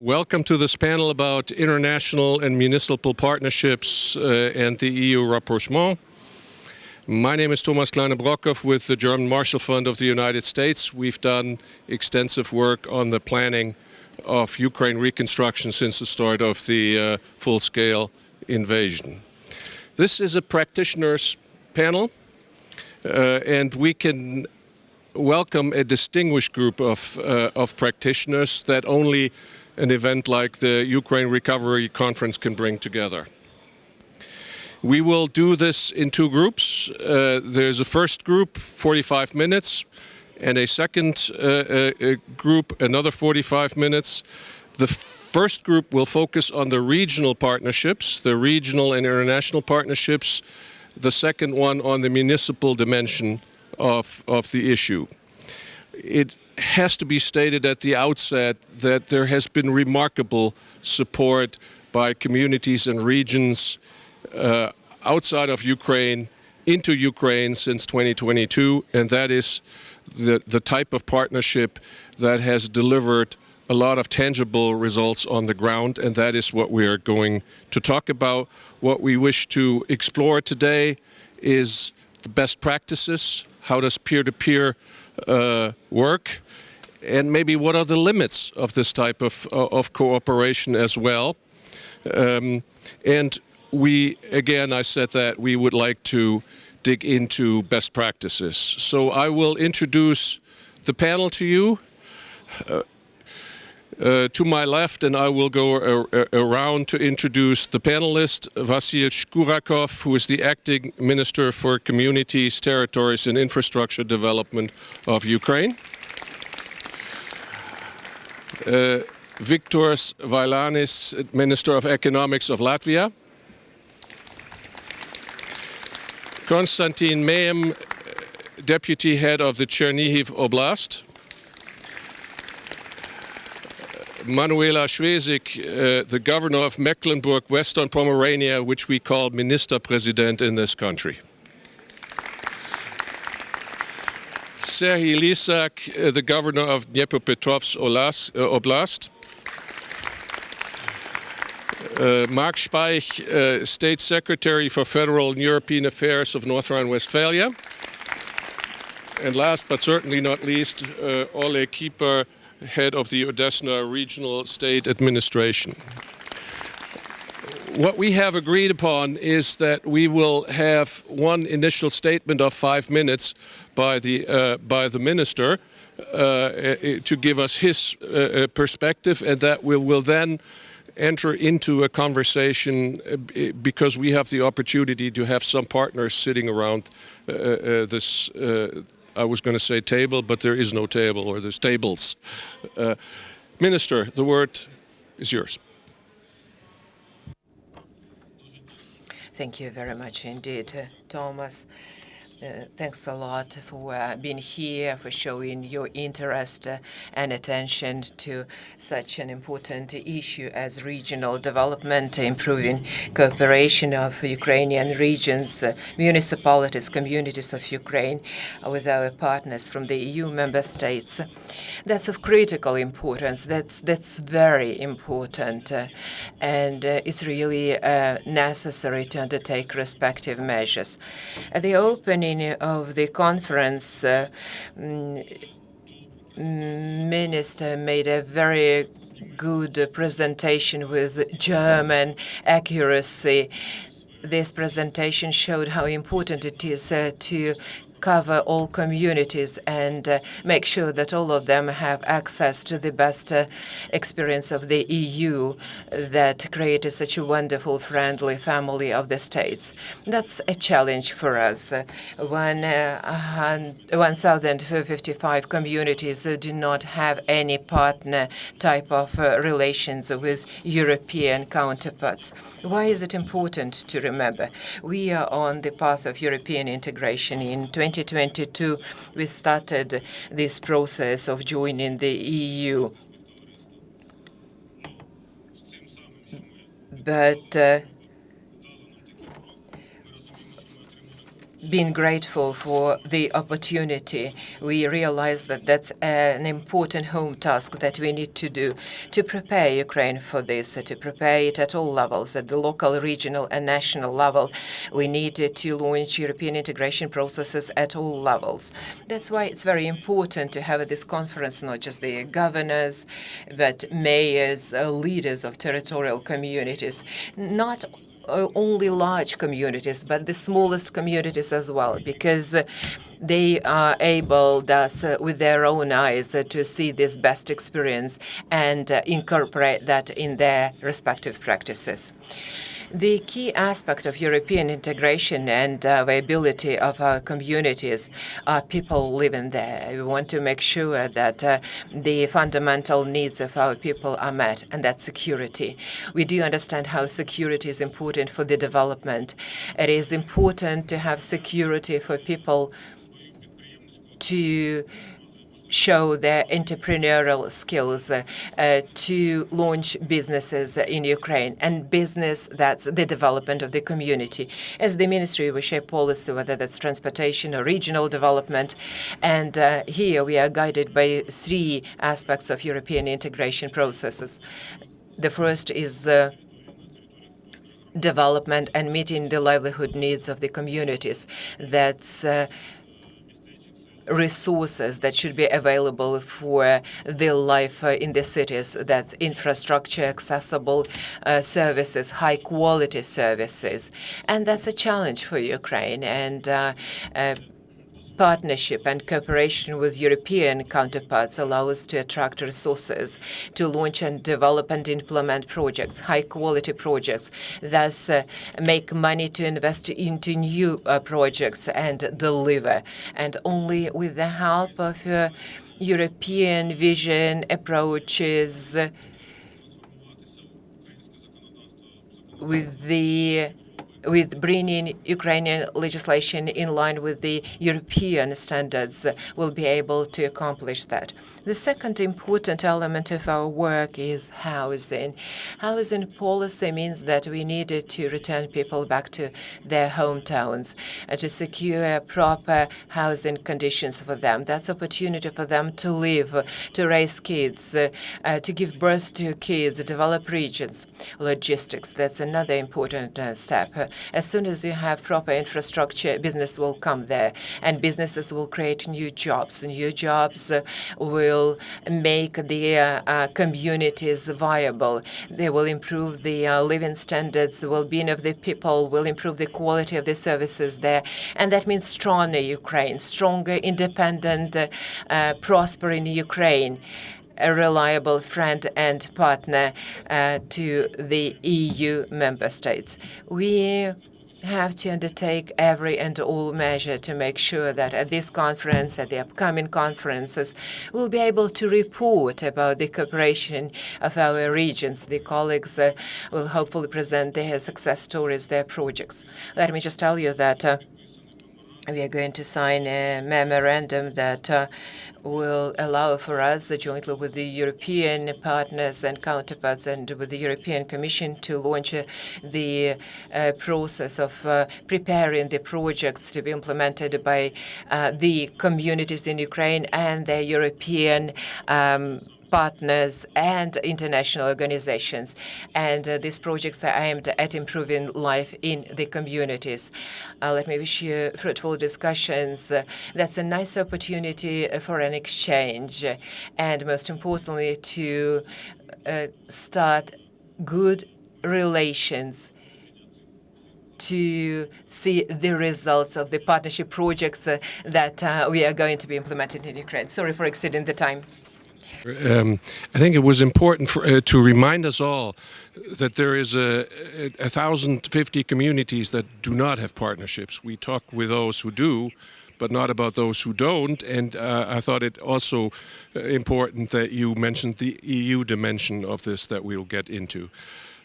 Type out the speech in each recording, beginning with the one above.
Welcome to this panel about international and municipal partnerships and the EU rapprochement. My name is Thomas Kleine-Brockhoff with the German Marshall Fund of the United States. We've done extensive work on the planning of Ukraine reconstruction since the start of the full-scale invasion. This is a practitioners panel, and we can welcome a distinguished group of practitioners that only an event like the Ukraine Recovery Conference can bring together. We will do this in two groups. There's a first group, 45 minutes, and a second group, another 45 minutes. The first group will focus on the regional partnerships, the regional and international partnerships. The second one on the municipal dimension of the issue. It has to be stated at the outset that there has been remarkable support by communities and regions outside of Ukraine into Ukraine since 2022, and that is the type of partnership that has delivered a lot of tangible results on the ground, and that is what we are going to talk about. What we wish to explore today is the best practices, how does peer-to-peer work, and maybe what are the limits of this type of cooperation as well. And we, again, I said that we would like to dig into best practices. So I will introduce the panel to you. To my left, and I will go around to introduce the panelists. Vasyl Shkurakov, who is the Acting Minister for Communities, Territories and Infrastructure Development of Ukraine. Viktoras Vailanis, Minister of Economics of Latvia. Konstantin Mehem, Deputy Head of the Chernihiv Oblast. Manuela Schwesig, the governor of Mecklenburg-Western Pomerania, which we call Ministerpräsident in this country. Serhiy Lysak, the governor of Dnepropetrovsk Oblast. Mark Speich, State Secretary for Federal and European Affairs of North Rhine-Westphalia. And last but certainly not least, Ole Kieper, head of the Odessa Regional State Administration. What we have agreed upon is that we will have one initial statement of 5 minutes by the minister to give us his perspective, and that we will then enter into a conversation because we have the opportunity to have some partners sitting around this I was going to say table, but there is no table, or there's tables. Minister, the word is yours. Thank you very much indeed, Thomas. Thanks a lot for being here, for showing your interest and attention to such an important issue as regional development, improving cooperation of Ukrainian regions, municipalities, communities of Ukraine with our partners from the EU member states. That's of critical importance. That's very important, and it's really necessary to undertake respective measures. At the opening of the conference, Minister made a very good presentation with German accuracy. This presentation showed how important it is to cover all communities and make sure that all of them have access to the best experience of the EU that created such a wonderful, friendly family of the states. That's a challenge for us. 1,055 communities do not have any partner type of relations with European counterparts. Why is it important to remember? We are on the path of European integration. In 2022, we started this process of joining the EU. But being grateful for the opportunity. We realize that that's an important home task that we need to do to prepare Ukraine for this, to prepare it at all levels, at the local, regional, and national level. We need to launch European integration processes at all levels. That's why it's very important to have this conference, not just the governors, but mayors, leaders of territorial communities, not only large communities, but the smallest communities as well, because they are able, thus, with their own eyes, to see this best experience and incorporate that in their respective practices. The key aspect of European integration and viability of our communities are people living there. We want to make sure that the fundamental needs of our people are met, and that's security. We do understand how security is important for the development. It is important to have security for people to show their entrepreneurial skills, to launch businesses in Ukraine, and business, that's the development of the community. As the ministry, we shape policy, whether that's transportation or regional development, and here we are guided by three aspects of European integration processes. The first is development and meeting the livelihood needs of the communities. That's resources that should be available for the life in the cities. That's infrastructure, accessible services, high-quality services. And that's a challenge for Ukraine. And partnership and cooperation with European counterparts allow us to attract resources to launch and develop and implement projects, high-quality projects, thus make money to invest into new projects and deliver. And only with the help of European vision approaches, with bringing Ukrainian legislation in line with the European standards, we'll be able to accomplish that. The second important element of our work is housing. Housing policy means that we needed to return people back to their hometowns to secure proper housing conditions for them. That's opportunity for them to live, to raise kids, to give birth to kids, develop regions. Logistics, that's another important step. As soon as you have proper infrastructure, business will come there, and businesses will create new jobs. New jobs will make the communities viable. They will improve the living standards, well-being of the people, will improve the quality of the services there. And that means stronger Ukraine, stronger, independent, prospering Ukraine, a reliable friend and partner to the EU member states. We have to undertake every and all measure to make sure that at this conference, at the upcoming conferences, we'll be able to report about the cooperation of our regions. The colleagues will hopefully present their success stories, their projects. Let me just tell you that we are going to sign a memorandum that will allow for us, jointly with the European partners and counterparts and with the European Commission, to launch the process of preparing the projects to be implemented by the communities in Ukraine and the European partners and international organizations. And these projects are aimed at improving life in the communities. Let me wish you fruitful discussions. That's a nice opportunity for an exchange, and most importantly, to start good relations, to see the results of the partnership projects that we are going to be implementing in Ukraine. Sorry for exceeding the time. I think it was important to remind us all that there is 1,050 communities that do not have partnerships. We talk with those who do, but not about those who don't. And I thought it also important that you mentioned the EU dimension of this that we'll get into.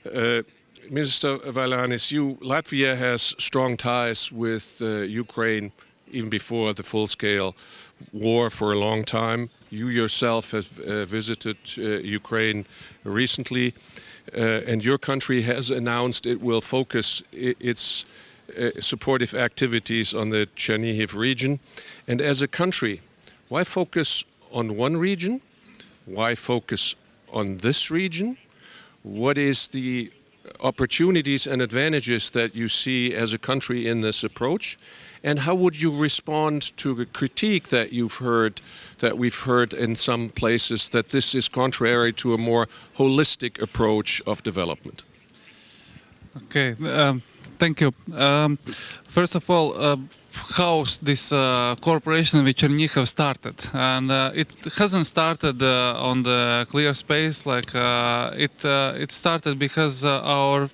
Mr. Vailanis, Latvia has strong ties with Ukraine even before the full-scale war for a long time. You yourself have visited Ukraine recently, and your country has announced it will focus its supportive activities on the Chernihiv region. And as a country, why focus on one region? Why focus on this region? What is the opportunities and advantages that you see as a country in this approach? And how would you respond to the critique that we've heard in some places, that this is contrary to a more holistic approach of development? Okay, thank you. First of all, how this cooperation with Chernihiv started, and it hasn't started on the clear space. Like it started because our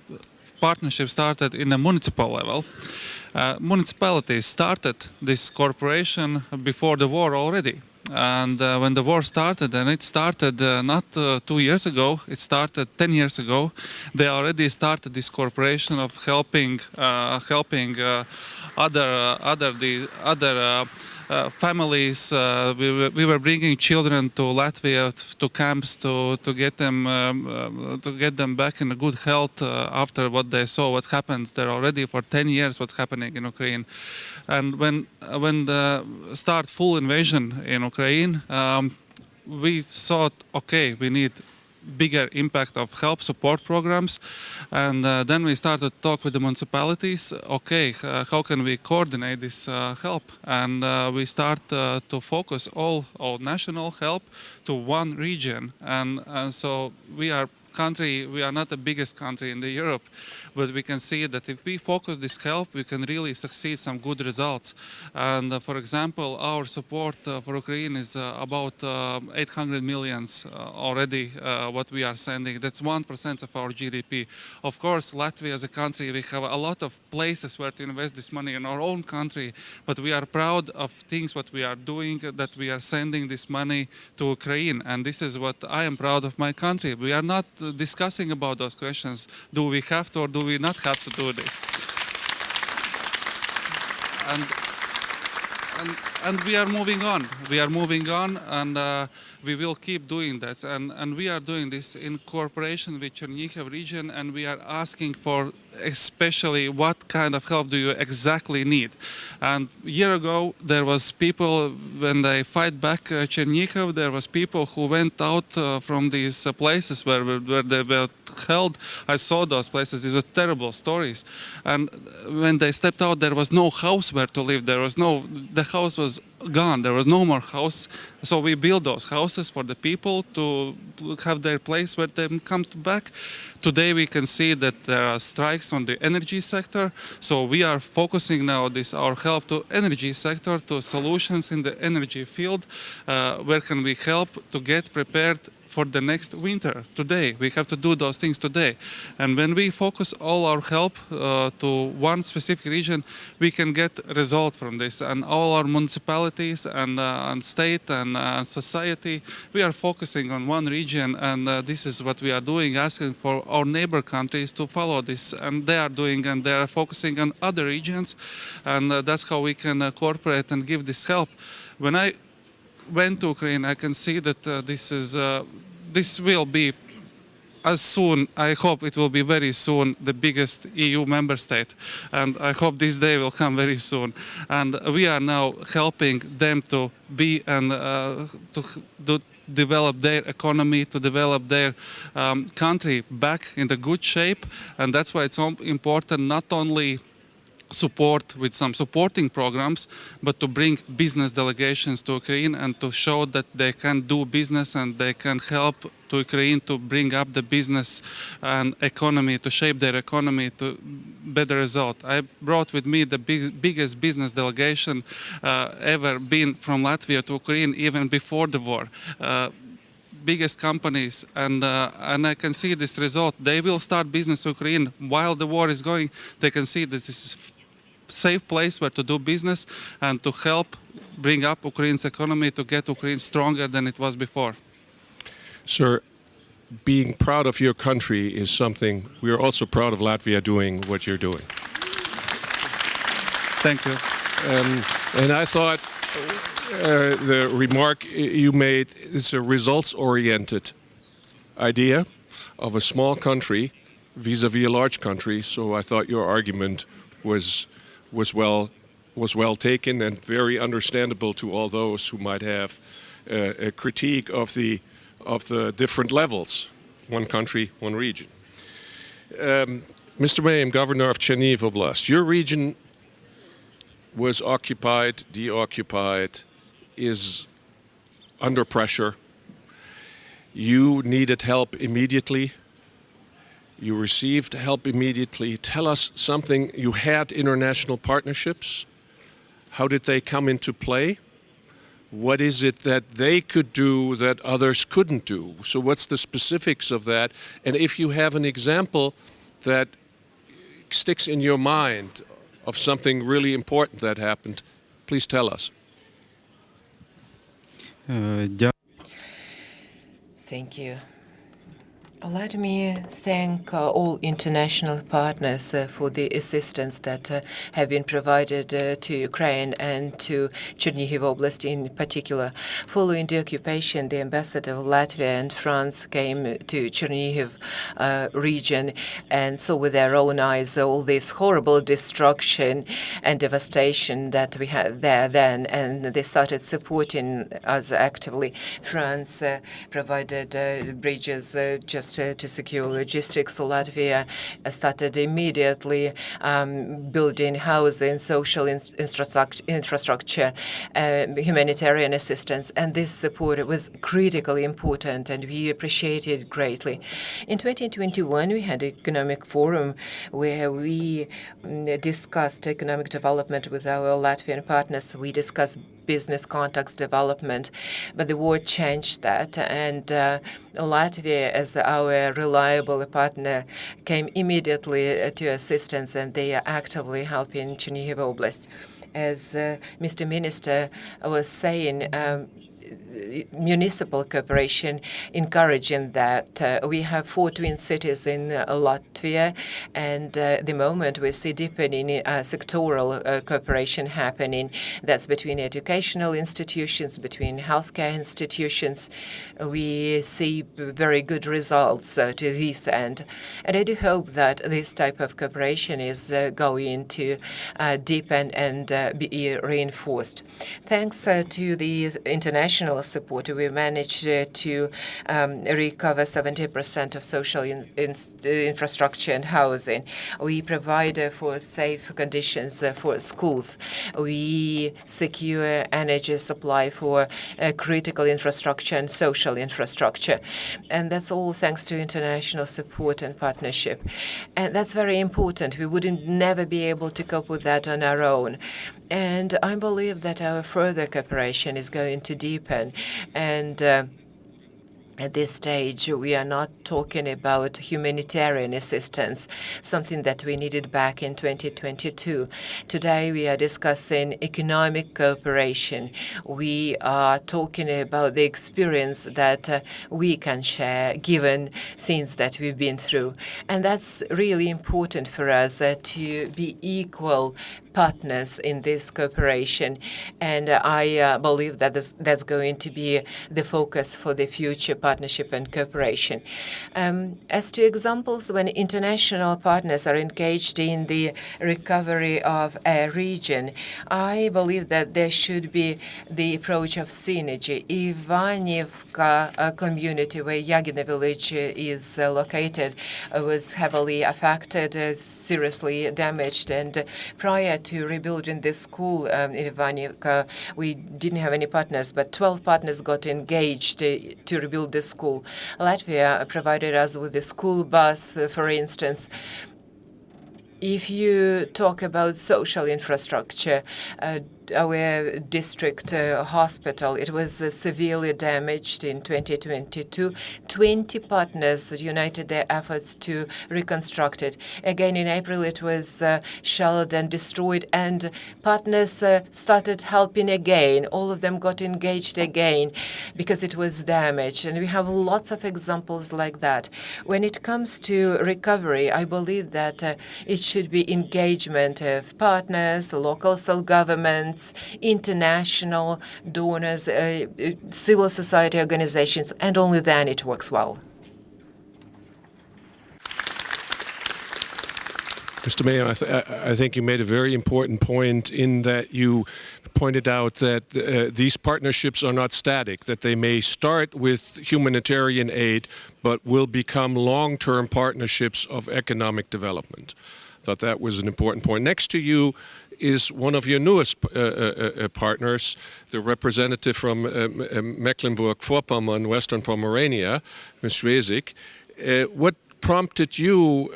partnership started in a municipal level. Municipalities started this cooperation before the war already. And when the war started, and it started not 2 years ago, it started 10 years ago, they already started this cooperation of helping other families. We were bringing children to Latvia to camps to get them back in good health after what they saw, what happens there already for 10 years, what's happening in Ukraine. And when the start full invasion in Ukraine, we thought, okay, we need bigger impact of help support programs, and then we started to talk with the municipalities. Okay, how can we coordinate this help? And we start to focus all national help to one region, and so we are not the biggest country in the Europe, but we can see that if we focus this help, we can really succeed some good results. And for example, our support for Ukraine is about 800 millions already what we are sending. That's 1% of our GDP. Of course, Latvia as a country, we have a lot of places where to invest this money in our own country, but we are proud of things what we are doing, that we are sending this money to Ukraine. And this is what I am proud of my country. We are not discussing about those questions. Do we have to or do we not have to do this? And we are moving on. We are moving on, and we will keep doing that. And we are doing this in cooperation with Chernihiv region, and we are asking for especially what kind of help do you exactly need. And a year ago, there was people, when they fight back Chernihiv, there was people who went out from these places where they were held. I saw those places. These were terrible stories. And when they stepped out, there was no house where to live. The house was gone. There was no more house. So we built those houses for the people to have their place where they come back. Today we can see that there are strikes on the energy sector. So we are focusing now our help to energy sector, to solutions in the energy field. Where can we help to get prepared for the next winter today? We have to do those things today. And when we focus all our help to one specific region, we can get result from this. And all our municipalities and state and society, we are focusing on one region, and this is what we are doing, asking for our neighbor countries to follow this. And they are doing, and they are focusing on other regions, and that's how we can cooperate and give this help. When I went to Ukraine, I can see that this will be, as soon, I hope it will be very soon, the biggest EU member state. And I hope this day will come very soon. And we are now helping them to be and to develop their economy, to develop their country back in the good shape. And that's why it's so important not only support with some supporting programs, but to bring business delegations to Ukraine and to show that they can do business and they can help to Ukraine to bring up the business and economy, to shape their economy to better result. I brought with me the biggest business delegation ever been from Latvia to Ukraine, even before the war. Biggest companies, and I can see this result. They will start business in Ukraine while the war is going. They can see that this is safe place where to do business and to help bring up Ukraine's economy, to get Ukraine stronger than it was before. Sir, being proud of your country is something we are also proud of Latvia doing what you're doing. Thank you. And I thought the remark you made is a results-oriented idea of a small country vis-a-vis a large country, so I thought your argument was well taken and very understandable to all those who might have a critique of the different levels, one country, one region. Mr. May, I'm Governor of Chernihiv Oblast. Your region was occupied, deoccupied, is under pressure. You needed help immediately. You received help immediately. Tell us something. You had international partnerships. How did they come into play? What is it that they could do that others couldn't do? So what's the specifics of that? And if you have an example that sticks in your mind of something really important that happened, please tell us. Thank you. Let me thank all international partners for the assistance that have been provided to Ukraine and to Chernihiv Oblast in particular. Following the occupation, the ambassador of Latvia and France came to Chernihiv region and saw with their own eyes all this horrible destruction and devastation that we had there then, and they started supporting us actively. France provided bridges just to secure logistics. Latvia started immediately building housing, social infrastructure, humanitarian assistance, and this support was critically important, and we appreciate it greatly. In 2021, we had an economic forum where we discussed economic development with our Latvian partners. We discussed business contacts development, but the war changed that, and Latvia, as our reliable partner, came immediately to assistance, and they are actively helping Chernihiv Oblast. As Mr. Minister was saying, municipal cooperation, encouraging that. We have 4 twin cities in Latvia, and at the moment we see deepening sectoral cooperation happening. That's between educational institutions, between healthcare institutions. We see very good results to this end. And I do hope that this type of cooperation is going to deepen and be reinforced. Thanks to the international support, we managed to recover 70% of social infrastructure and housing. We provide for safe conditions for schools. We secure energy supply for critical infrastructure and social infrastructure. And that's all thanks to international support and partnership. And that's very important. We wouldn't never be able to cope with that on our own. And I believe that our further cooperation is going to deepen. And at this stage, we are not talking about humanitarian assistance, something that we needed back in 2022. Today, we are discussing economic cooperation. We are talking about the experience that we can share, given things that we've been through. And that's really important for us to be equal partners in this cooperation. And I believe that that's going to be the focus for the future partnership and cooperation. As to examples when international partners are engaged in the recovery of a region, I believe that there should be the approach of synergy. Ivanivka community, where Yagina village is located, was heavily affected, seriously damaged, and prior to rebuilding this school in Ivanivka, we didn't have any partners, but 12 partners got engaged to rebuild the school. Latvia provided us with a school bus, for instance. If you talk about social infrastructure, our district hospital, it was severely damaged in 2022. 20 partners united their efforts to reconstruct it. Again, in April, it was shelled and destroyed, and partners started helping again. All of them got engaged again because it was damaged. And we have lots of examples like that. When it comes to recovery, I believe that it should be engagement of partners, local self-governments, international donors, civil society organizations, and only then it works well. Mr. Mayor, I think you made a very important point in that you pointed out that these partnerships are not static, that they may start with humanitarian aid, but will become long-term partnerships of economic development. I thought that was an important point. Next to you is one of your newest partners, the representative from Mecklenburg-Vorpommern, Western Pomerania, Ms. Schwesig. What prompted you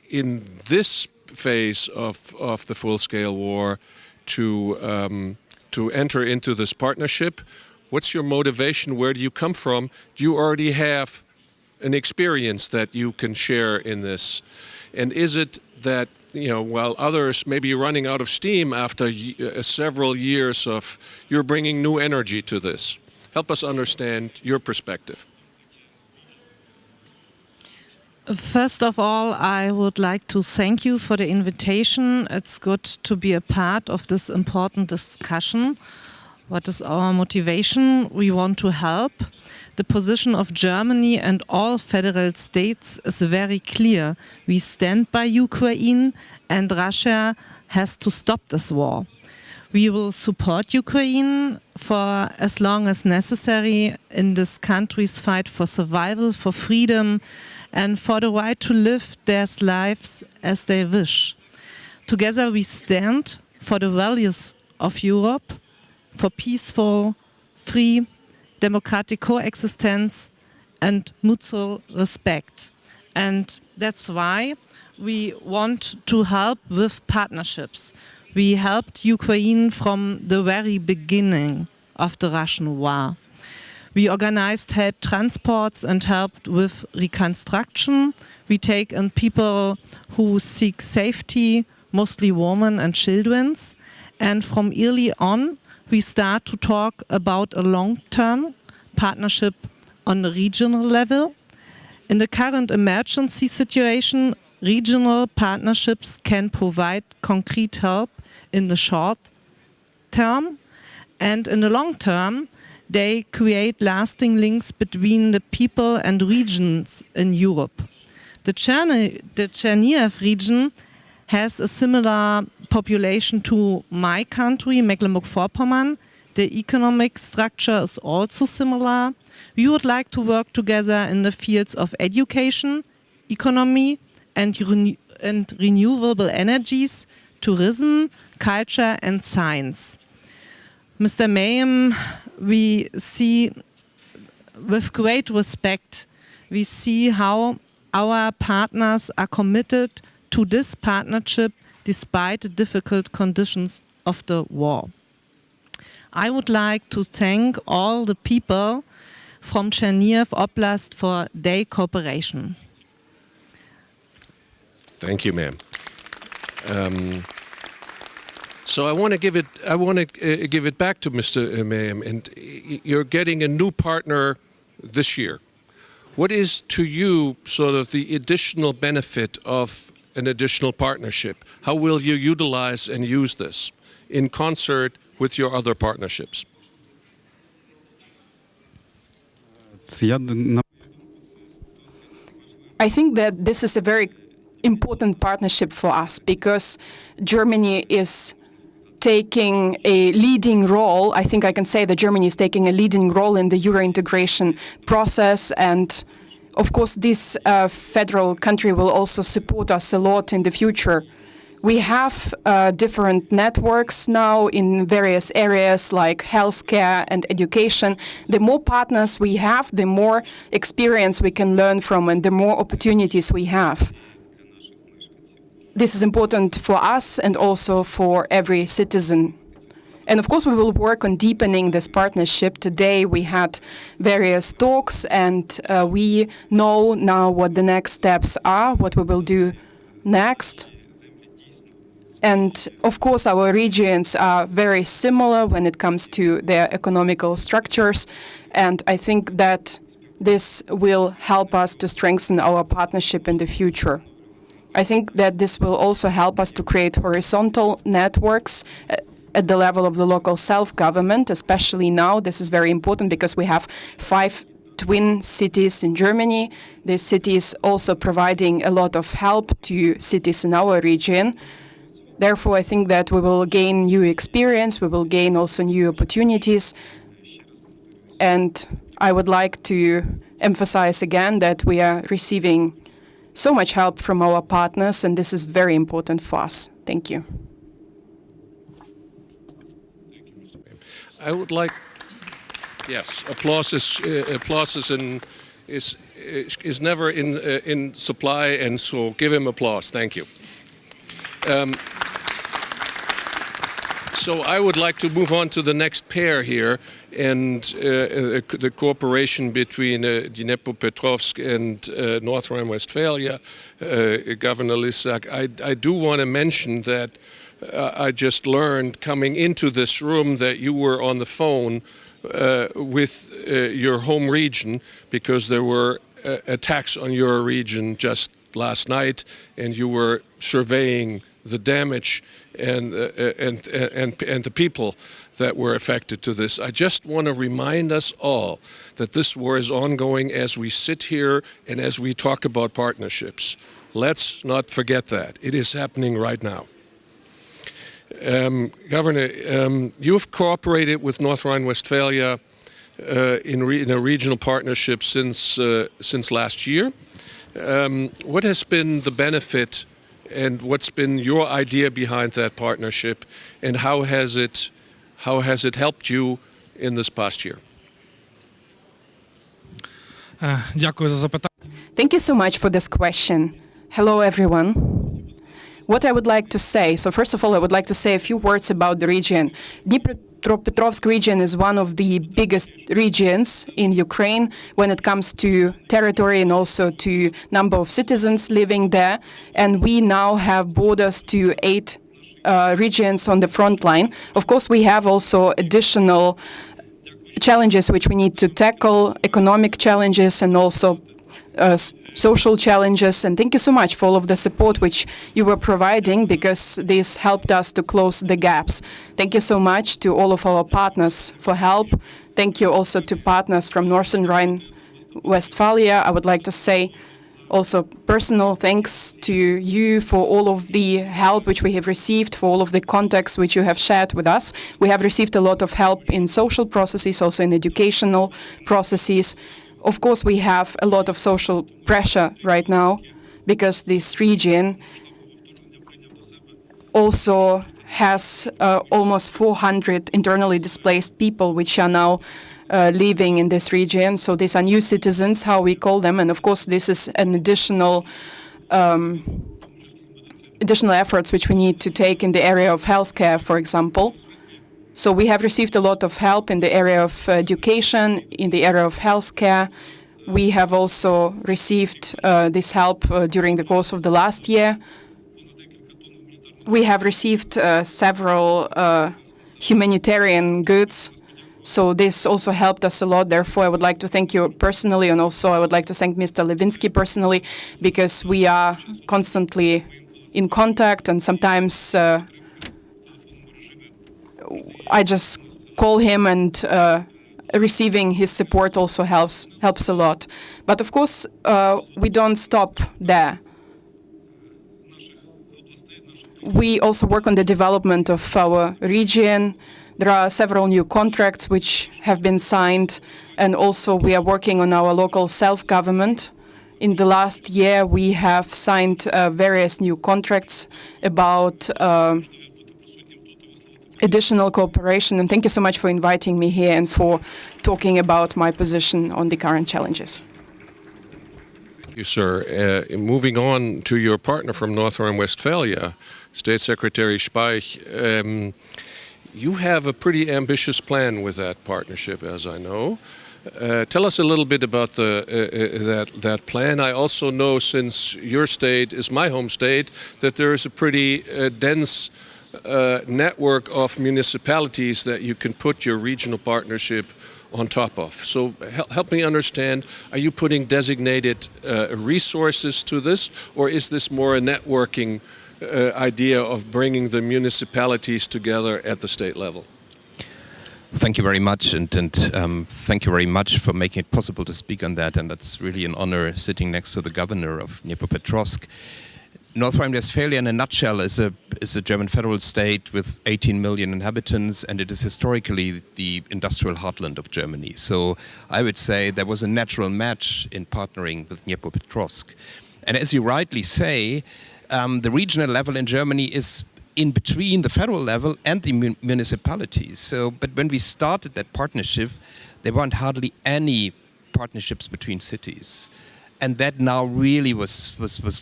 in this phase of the full-scale war to enter into this partnership? What's your motivation? Where do you come from? Do you already have an experience that you can share in this? And is it that, while others may be running out of steam after several years of, you're bringing new energy to this? Help us understand your perspective. First of all, I would like to thank you for the invitation. It's good to be a part of this important discussion. What is our motivation? We want to help. The position of Germany and all federal states is very clear. We stand by Ukraine, and Russia has to stop this war. We will support Ukraine for as long as necessary in this country's fight for survival, for freedom, and for the right to live their lives as they wish. Together we stand for the values of Europe, for peaceful, free, democratic coexistence and mutual respect. And that's why we want to help with partnerships. We helped Ukraine from the very beginning of the Russian war. We organized help transports and helped with reconstruction. We take in people who seek safety, mostly women and children. And from early on, we start to talk about a long-term partnership on the regional level. In the current emergency situation, regional partnerships can provide concrete help in the short term, and in the long term, they create lasting links between the people and regions in Europe. The Chernihiv region has a similar population to my country, Mecklenburg-Vorpommern. The economic structure is also similar. We would like to work together in the fields of education, economy, and renewable energies, tourism, culture, and science. Mr. Mayhem, we see with great respect, we see how our partners are committed to this partnership despite the difficult conditions of the war. I would like to thank all the people from Chernihiv Oblast for their cooperation. Thank you, ma'am. So I want to give it back to Mr. Mayhem, and you're getting a new partner this year. What is to you sort of the additional benefit of an additional partnership? How will you utilize and use this in concert with your other partnerships? I think that this is a very important partnership for us because Germany is taking a leading role. I think I can say that Germany is taking a leading role in the Euro integration process, and of course this federal country will also support us a lot in the future. We have different networks now in various areas like healthcare and education. The more partners we have, the more experience we can learn from and the more opportunities we have. This is important for us and also for every citizen. And of course, we will work on deepening this partnership. Today, we had various talks, and we know now what the next steps are, what we will do next. And of course, our regions are very similar when it comes to their economical structures. And I think that this will help us to strengthen our partnership in the future. I think that this will also help us to create horizontal networks at the level of the local self-government, especially now. This is very important because we have 5 twin cities in Germany. These cities also providing a lot of help to cities in our region. Therefore, I think that we will gain new experience, we will gain also new opportunities. And I would like to emphasize again that we are receiving so much help from our partners, and this is very important for us. Thank you. I would like, yes, applause is never in supply, and so give him applause. Thank you. So I would like to move on to the next pair here, and the cooperation between Dnipropetrovsk and North Rhine-Westphalia, Governor Lisak. I do want to mention that I just learned coming into this room that you were on the phone with your home region, because there were attacks on your region just last night, and you were surveying the damage and the people that were affected to this. I just want to remind us all that this war is ongoing as we sit here and as we talk about partnerships. Let's not forget that. It is happening right now. Governor, you have cooperated with North Rhine-Westphalia in a regional partnership since last year. What has been the benefit, and what's been your idea behind that partnership, and how has it helped you in this past year? Thank you so much for this question. Hello, everyone. What I would like to say, so first of all, I would like to say a few words about the region. Dnipropetrovsk region is one of the biggest regions in Ukraine when it comes to territory and also to number of citizens living there. And we now have borders to 8 regions on the front line. Of course, we have also additional challenges which we need to tackle, economic challenges and also social challenges. And thank you so much for all of the support which you were providing, because this helped us to close the gaps. Thank you so much to all of our partners for help. Thank you also to partners from Northern Rhine-Westphalia. I would like to say also personal thanks to you for all of the help which we have received, for all of the contacts which you have shared with us. We have received a lot of help in social processes, also in educational processes. Of course, we have a lot of social pressure right now, because this region also has almost 400 internally displaced people which are now living in this region. So these are new citizens, how we call them. And of course, this is an additional efforts which we need to take in the area of healthcare, for example. So we have received a lot of help in the area of education, in the area of healthcare. We have also received this help during the course of the last year. We have received several humanitarian goods. So this also helped us a lot. Therefore, I would like to thank you personally, and also I would like to thank Mr. Levinsky personally, because we are constantly in contact, and sometimes I just call him, and receiving his support also helps a lot. But of course, we don't stop there. We also work on the development of our region. There are several new contracts which have been signed, and also we are working on our local self-government. In the last year, we have signed various new contracts about additional cooperation, and thank you so much for inviting me here and for talking about my position on the current challenges. Thank you, sir. Moving on to your partner from North Rhine-Westphalia, State Secretary Speich, you have a pretty ambitious plan with that partnership, as I know. Tell us a little bit about that plan. I also know, since your state is my home state, that there is a pretty dense network of municipalities that you can put your regional partnership on top of. So help me understand, are you putting designated resources to this, or is this more a networking idea of bringing the municipalities together at the state level? Thank you very much, and thank you very much for making it possible to speak on that. And that's really an honor sitting next to the governor of Dnipropetrovsk. North Rhine-Westphalia, in a nutshell, is a German federal state with 18 million inhabitants, and it is historically the industrial heartland of Germany. So I would say there was a natural match in partnering with Dnipropetrovsk. And as you rightly say, the regional level in Germany is in between the federal level and the municipalities. So, but when we started that partnership, there weren't hardly any partnerships between cities. And that now really was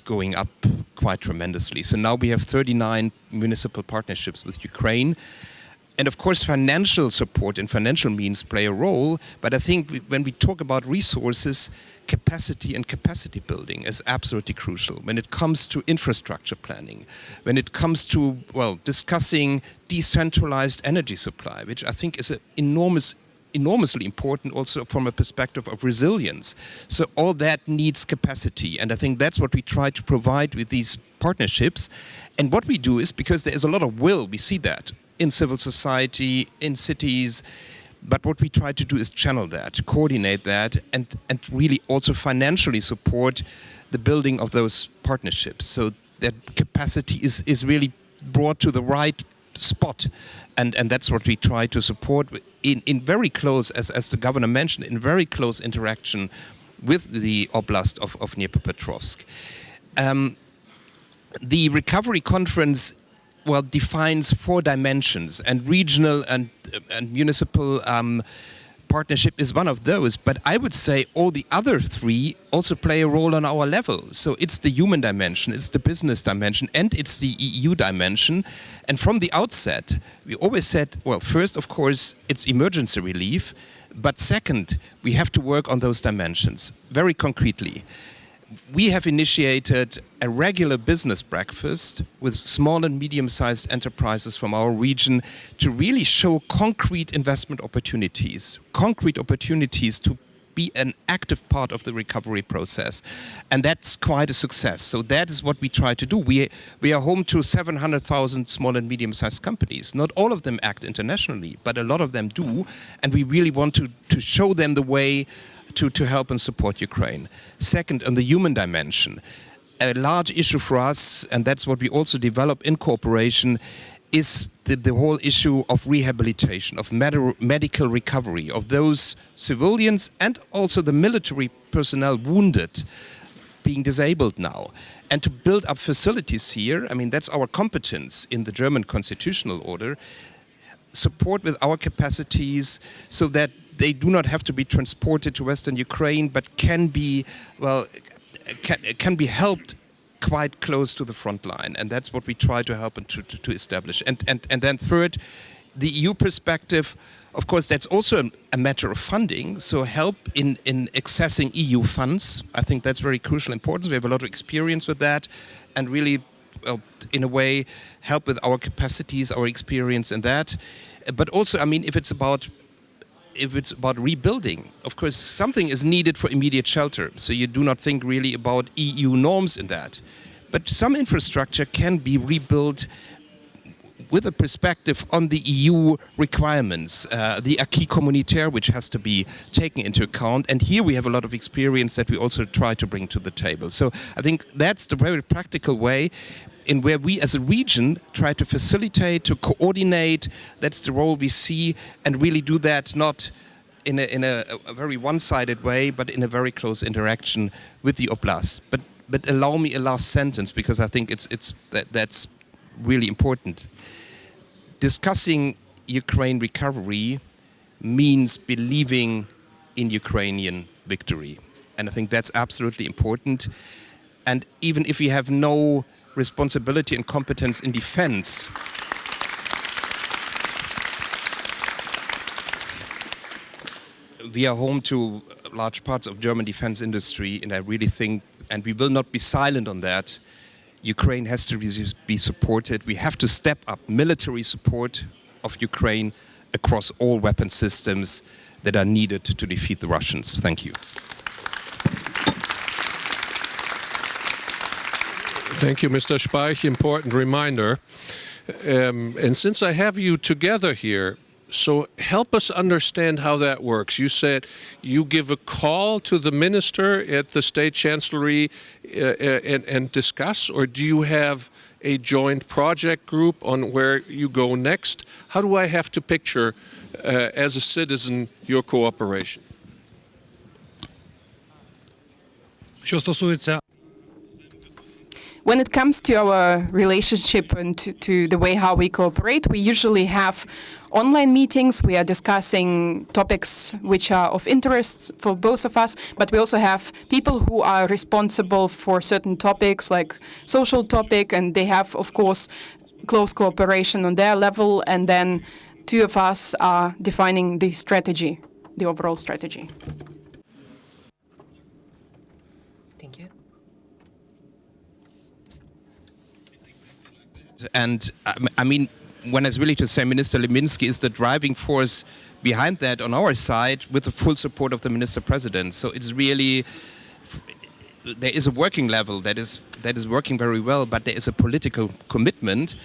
going up quite tremendously. So now we have 39 municipal partnerships with Ukraine. And of course, financial support and financial means play a role. But I think when we talk about resources, capacity and capacity building is absolutely crucial. When it comes to infrastructure planning, when it comes to, well, discussing decentralized energy supply, which I think is an enormously important also from a perspective of resilience. So all that needs capacity, and I think that's what we try to provide with these partnerships. And what we do is, because there is a lot of will, we see that in civil society, in cities, but what we try to do is channel that, coordinate that, and really also financially support the building of those partnerships, so that capacity is really brought to the right spot. And that's what we try to support in very close, as the governor mentioned, in very close interaction with the Oblast of Dnipropetrovsk. The recovery conference, well, defines 4 dimensions, and regional and municipal partnership is one of those. But I would say all the other 3 also play a role on our level. So it's the human dimension, it's the business dimension, and it's the EU dimension. And from the outset, we always said, well, first, of course, it's emergency relief. But second, we have to work on those dimensions very concretely. We have initiated a regular business breakfast with small and medium-sized enterprises from our region to really show concrete investment opportunities to be an active part of the recovery process. And that's quite a success. So that is what we try to do. We are home to 700,000 small and medium-sized companies. Not all of them act internationally, but a lot of them do. And we really want to show them the way to help and support Ukraine. Second, on the human dimension, a large issue for us, and that's what we also develop in cooperation, is the whole issue of rehabilitation, of medical recovery, of those civilians and also the military personnel wounded, being disabled now. And to build up facilities here, I mean, that's our competence in the German constitutional order, support with our capacities so that they do not have to be transported to Western Ukraine, but can be, well, can be helped quite close to the front line. And that's what we try to help and to establish. And then third, the EU perspective, of course, that's also a matter of funding. So help in accessing EU funds. I think that's very crucial importance. We have a lot of experience with that, and really, well, in a way, help with our capacities, our experience in that. But also, I mean, if it's about rebuilding, of course, something is needed for immediate shelter. So you do not think really about EU norms in that. But some infrastructure can be rebuilt with a perspective on the EU requirements, the acquis communautaire, which has to be taken into account. And here we have a lot of experience that we also try to bring to the table. So I think that's the very practical way in where we as a region try to facilitate, to coordinate. That's the role we see, and really do that not in a very one-sided way, but in a very close interaction with the oblast. But allow me a last sentence, because I think that's really important. Discussing Ukraine recovery means believing in Ukrainian victory, and I think that's absolutely important. And even if we have no responsibility and competence in defense, we are home to large parts of German defense industry, and I really think, and we will not be silent on that, Ukraine has to be supported. We have to step up military support of Ukraine across all weapon systems that are needed to defeat the Russians. Thank you. Thank you, Mr. Speich. Important reminder. And since I have you together here, So help us understand how that works. You said you give a call to the minister at the state chancellery and discuss, or do you have a joint project group on where you go next? How do I have to picture, as a citizen, your cooperation? Що стосується When it comes to our relationship and to the way how we cooperate, we usually have online meetings. We are discussing topics which are of interest for both of us, but we also have people who are responsible for certain topics like social topic, and they have, of course, close cooperation on their level, and then two of us are defining the strategy, the overall strategy. Thank you. And I mean, when I was really to say Minister Leminski is the driving force behind that on our side with the full support of the Minister President. So it's really, there is a working level that is working very well, but there is a political commitment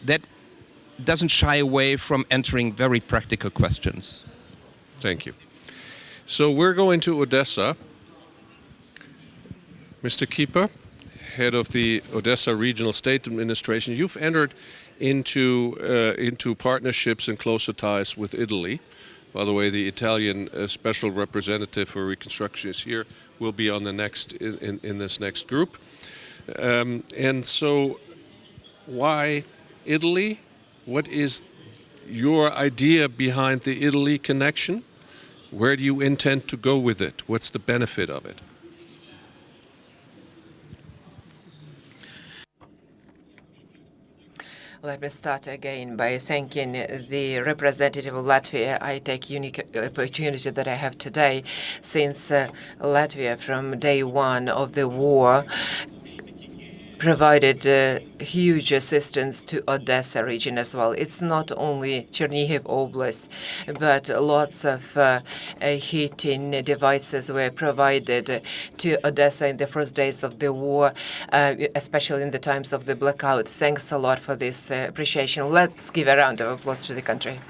that doesn't shy away from entering very practical questions. Thank you. So we're going to Odessa. Mr. Keeper, head of the Odessa Regional State Administration, you've entered into partnerships and closer ties with Italy. By the way, the Italian special representative for reconstruction is here. Will be on the next in this next group. And so, why Italy? What is your idea behind the Italy connection? Where do you intend to go with it? What's the benefit of it? Let me start again by thanking the representative of Latvia. I take unique opportunity that I have today, since Latvia from day one of the war provided huge assistance to Odessa region as well. It's not only Chernihiv Oblast, but lots of heating devices were provided to Odessa in the first days of the war, especially in the times of the blackout. Thanks a lot for this appreciation. Let's give a round of applause to the country.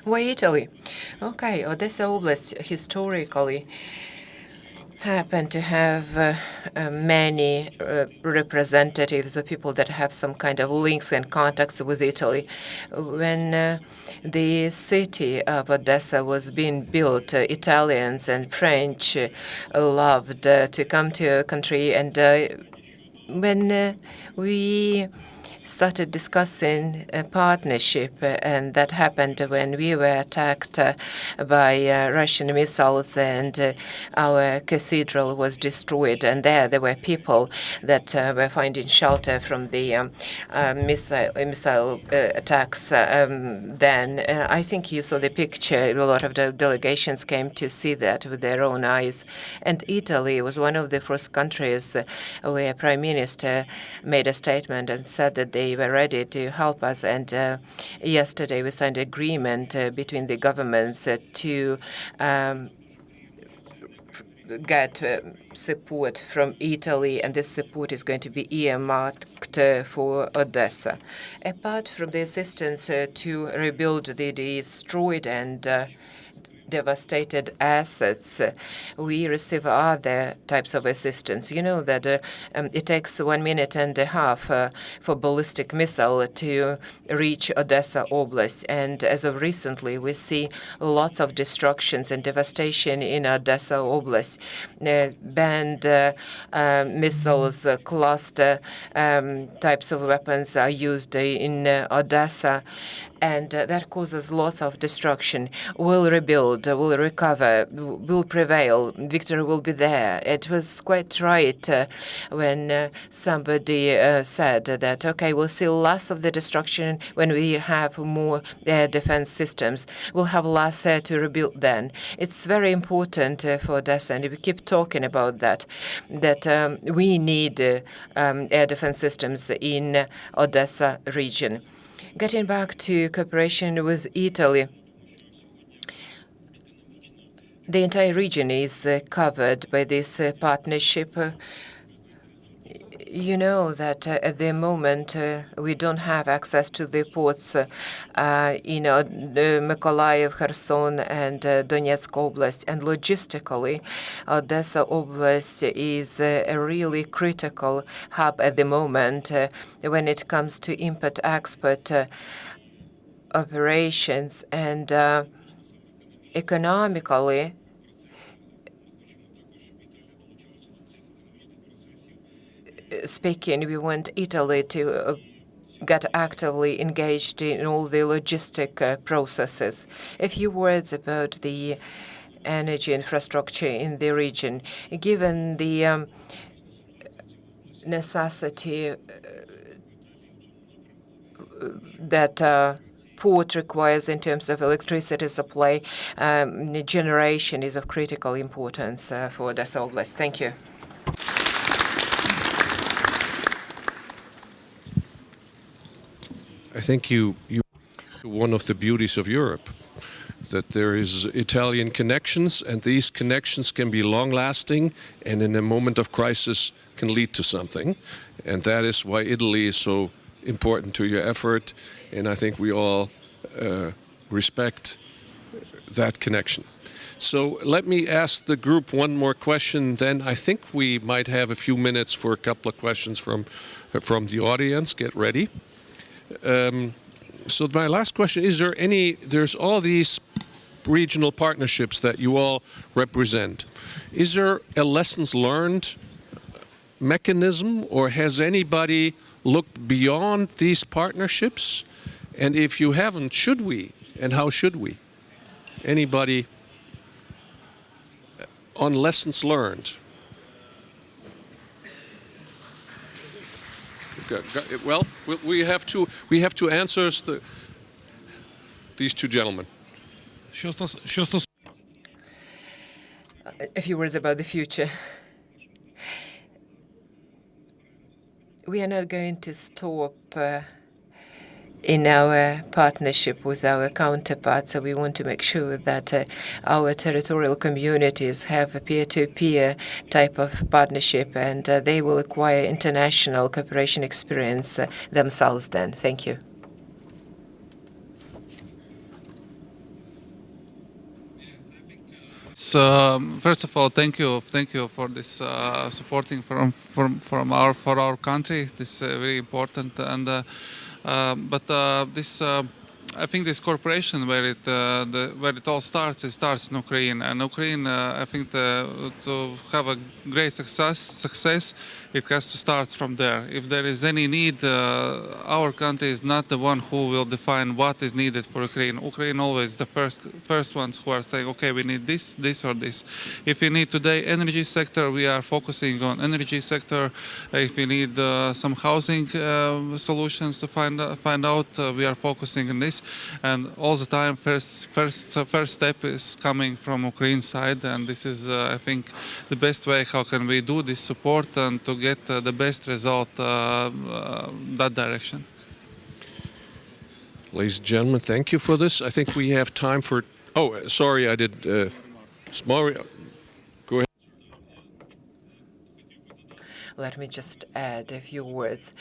Why Italy? Okay, Odessa Oblast historically happen to have many representatives of people that have some kind of links and contacts with Italy. When the city of Odessa was being built, Italians and French loved to come to our country, and when we started discussing a partnership, and that happened when we were attacked by Russian missiles, and our cathedral was destroyed. And there were people that were finding shelter from the missile attacks. Then I think you saw the picture. A lot of the delegations came to see that with their own eyes. And Italy was one of the first countries where Prime Minister made a statement and said that they were ready to help us. And yesterday we signed an agreement between the governments to get support from Italy, and this support is going to be earmarked for Odessa. Apart from the assistance to rebuild the destroyed and devastated assets, we receive other types of assistance. You know that it takes 1.5 minutes for ballistic missile to reach Odessa Oblast, and as of recently, we see lots of destructions and devastation in Odessa Oblast. Banned missiles, cluster types of weapons are used in Odessa, and that causes lots of destruction. We'll rebuild, we'll recover, we'll prevail. Victory will be there. It was quite right when somebody said that, okay, we'll see less of the destruction when we have more defense systems. We'll have less to rebuild then. It's very important for Odessa, and we keep talking about that we need air defense systems in Odessa region. Getting back to cooperation with Italy, the entire region is covered by this partnership. You know that at the moment we don't have access to the ports, Mykolaiv, Kherson, and Donetsk Oblast. And logistically, Odessa Oblast is a really critical hub at the moment when it comes to import-export operations. And economically, speaking, we want Italy to get actively engaged in all the logistic processes. A few words about the energy infrastructure in the region. Given the necessity that port requires in terms of electricity supply, generation is of critical importance for Odessa Oblast. Thank you. I think you one of the beauties of Europe, that there is Italian connections, and these connections can be long-lasting, and in a moment of crisis can lead to something, and that is why Italy is so important to your effort, and I think we all respect that connection. So let me ask the group one more question, then I think we might have a few minutes for a couple of questions from the audience. Get ready. So my last question, is there there's all these regional partnerships that you all represent. Is there a lessons learned mechanism, or has anybody looked beyond these partnerships? And if you haven't, should we? And how should we? Anybody on lessons learned? Well, we have to answer these two gentlemen. A few words about the future. We are not going to stop in our partnership with our counterparts, so we want to make sure that our territorial communities have a peer-to-peer type of partnership, and they will acquire international cooperation experience themselves then. Thank you. So first of all, thank you for this supporting for our country. This is very important, and I think this cooperation where it all starts, it starts in Ukraine, and Ukraine I think to have a great success, it has to start from there. If there is any need, our country is not the one who will define what is needed for Ukraine. Ukraine always the first ones who are saying, okay, we need this or this. If we need today energy sector, we are focusing on energy sector. If we need some housing solutions to find out, we are focusing on this. And all the time, first step is coming from Ukraine side, and this is, I think, the best way how can we do this support and to get the best result that direction. Ladies and gentlemen, thank you for this. I think we have time for. Oh, sorry, I did. Small. Go ahead. Let me just add a few words.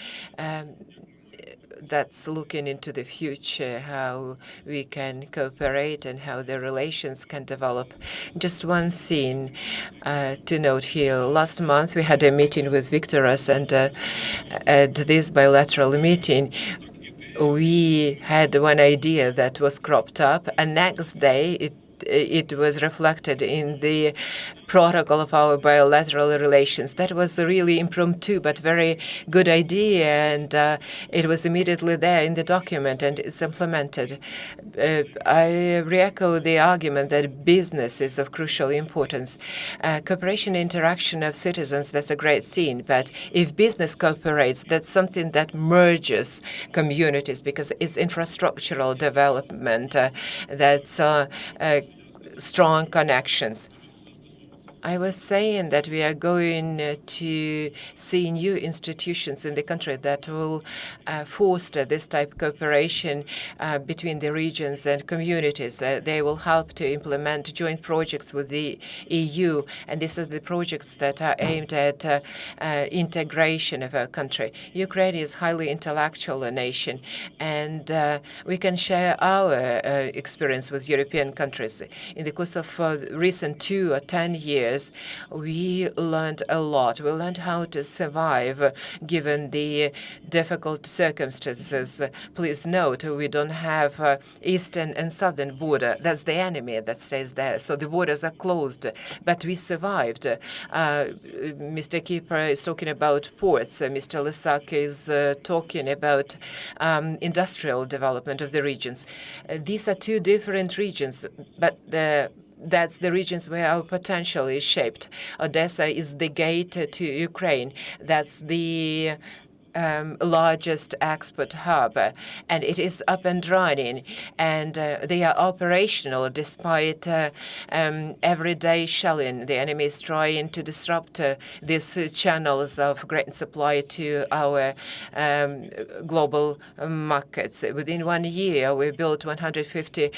That's looking into the future, how we can cooperate and how the relations can develop. Just one thing to note here. Last month we had a meeting with Victoras, and at this bilateral meeting we had one idea that was cropped up, and next day it was reflected in the protocol of our bilateral relations. That was a really impromptu but very good idea, and it was immediately there in the document, and it's implemented. I re-echo the argument that business is of crucial importance. Cooperation and interaction of citizens, that's a great thing, but if business cooperates, that's something that merges communities, because it's infrastructural development that's strong connections. I was saying that we are going to see new institutions in the country that will foster this type of cooperation between the regions and communities. They will help to implement joint projects with the EU, and these are the projects that are aimed at integration of our country. Ukraine is a highly intellectual nation, and we can share our experience with European countries. In the course of recent 2 or 10 years, we learned a lot. We learned how to survive given the difficult circumstances. Please note, we don't have eastern and southern border. That's the enemy that stays there. So the borders are closed, but we survived. Mr. Keeper is talking about ports. Mr. Lysak is talking about industrial development of the regions. These are 2 different regions, but that's the regions where our potential is shaped. Odessa is the gate to Ukraine. That's the largest export hub, and it is up and running, and they are operational despite everyday shelling. The enemy is trying to disrupt these channels of grain supply to our global markets. Within 1 year, we built 150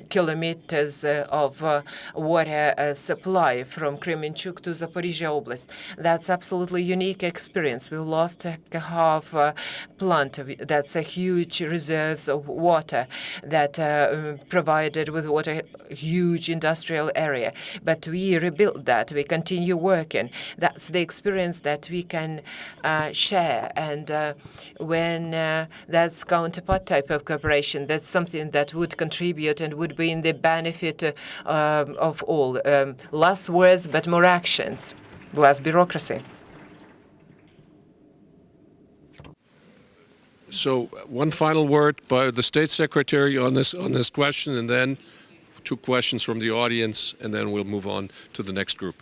kilometers of water supply from Kremenchuk to Zaporizhia Oblast. That's absolutely unique experience. We lost a half plant. That's a huge reserves of water that provided with water huge industrial area. But we rebuilt that. We continue working. That's the experience that we can share. And when that's counterpart type of cooperation, that's something that would contribute and would be in the benefit of all. Less words, but more actions. Less bureaucracy. So one final word by the State Secretary on this question, and then 2 questions from the audience, and then we'll move on to the next group.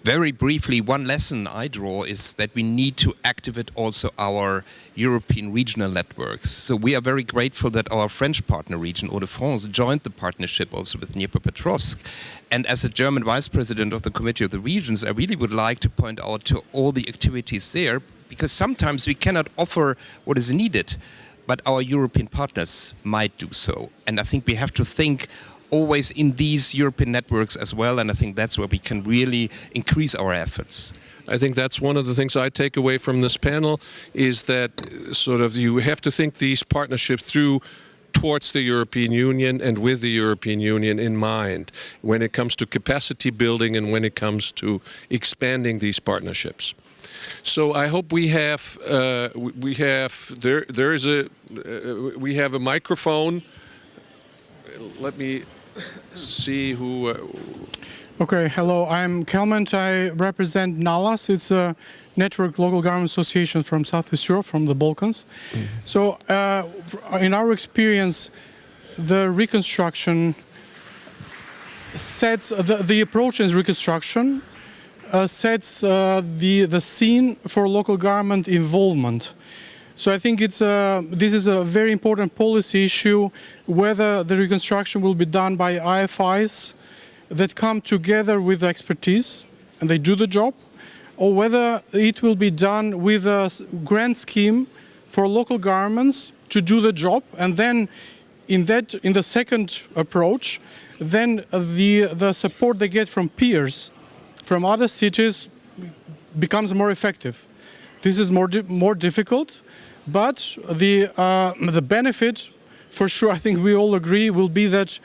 Very briefly, one lesson I draw is that we need to activate also our European regional networks. So we are very grateful that our French partner region, Hauts-de-France, joined the partnership also with Dnipropetrovsk. And as a German vice president of the Committee of the Regions, I really would like to point out to all the activities there, because sometimes we cannot offer what is needed, but our European partners might do so. And I think we have to think always in these European networks as well, and I think that's where we can really increase our efforts. I think that's one of the things I take away from this panel, is that sort of you have to think these partnerships through towards the European Union and with the European Union in mind when it comes to capacity building and when it comes to expanding these partnerships. So I hope we have a microphone. Let me see who. Okay, hello. I'm Kelman. I represent NALAS. It's a network local government association from Southeast Europe, from the Balkans. Mm-hmm. So, in our experience, the reconstruction sets the approach in reconstruction sets the scene for local government involvement. So I think this is a very important policy issue, whether the reconstruction will be done by IFIs that come together with expertise and they do the job, or whether it will be done with a grant scheme for local governments to do the job, and then in the second approach, then the support they get from peers from other cities becomes more effective. This is more difficult, but the benefit, for sure, I think we all agree, will be that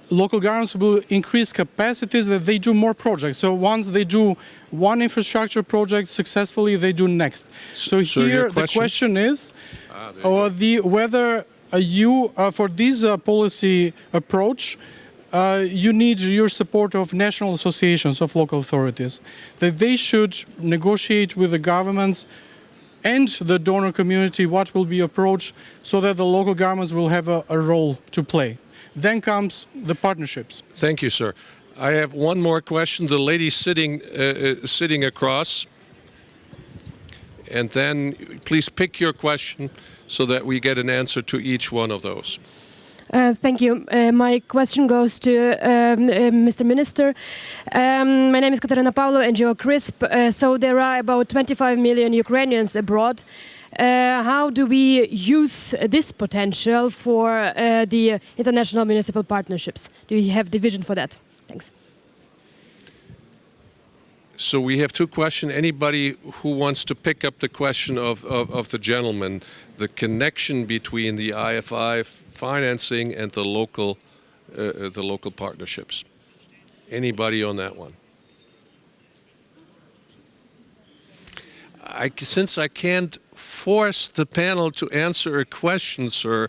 local governments will increase capacities, that they do more projects. So once they do one infrastructure project successfully, they do next. So here the question is whether you, for this policy approach, you need your support of national associations of local authorities, that they should negotiate with the governments and the donor community what will be approached so that the local governments will have a role to play. Then comes the partnerships. Thank you, sir. I have one more question. The lady sitting across. And then please pick your question so that we get an answer to each one of those. Thank you. My question goes to Mr. Minister. My name is Katarina Pavlo, NGO CRISP. So there are about 25 million Ukrainians abroad. How do we use this potential for the international municipal partnerships? Do you have the vision for that? Thanks. So we have two questions. Anybody who wants to pick up the question of the gentleman, the connection between the IFI financing and the local partnerships. Anybody on that one? Since I can't force the panel to answer a question, sir,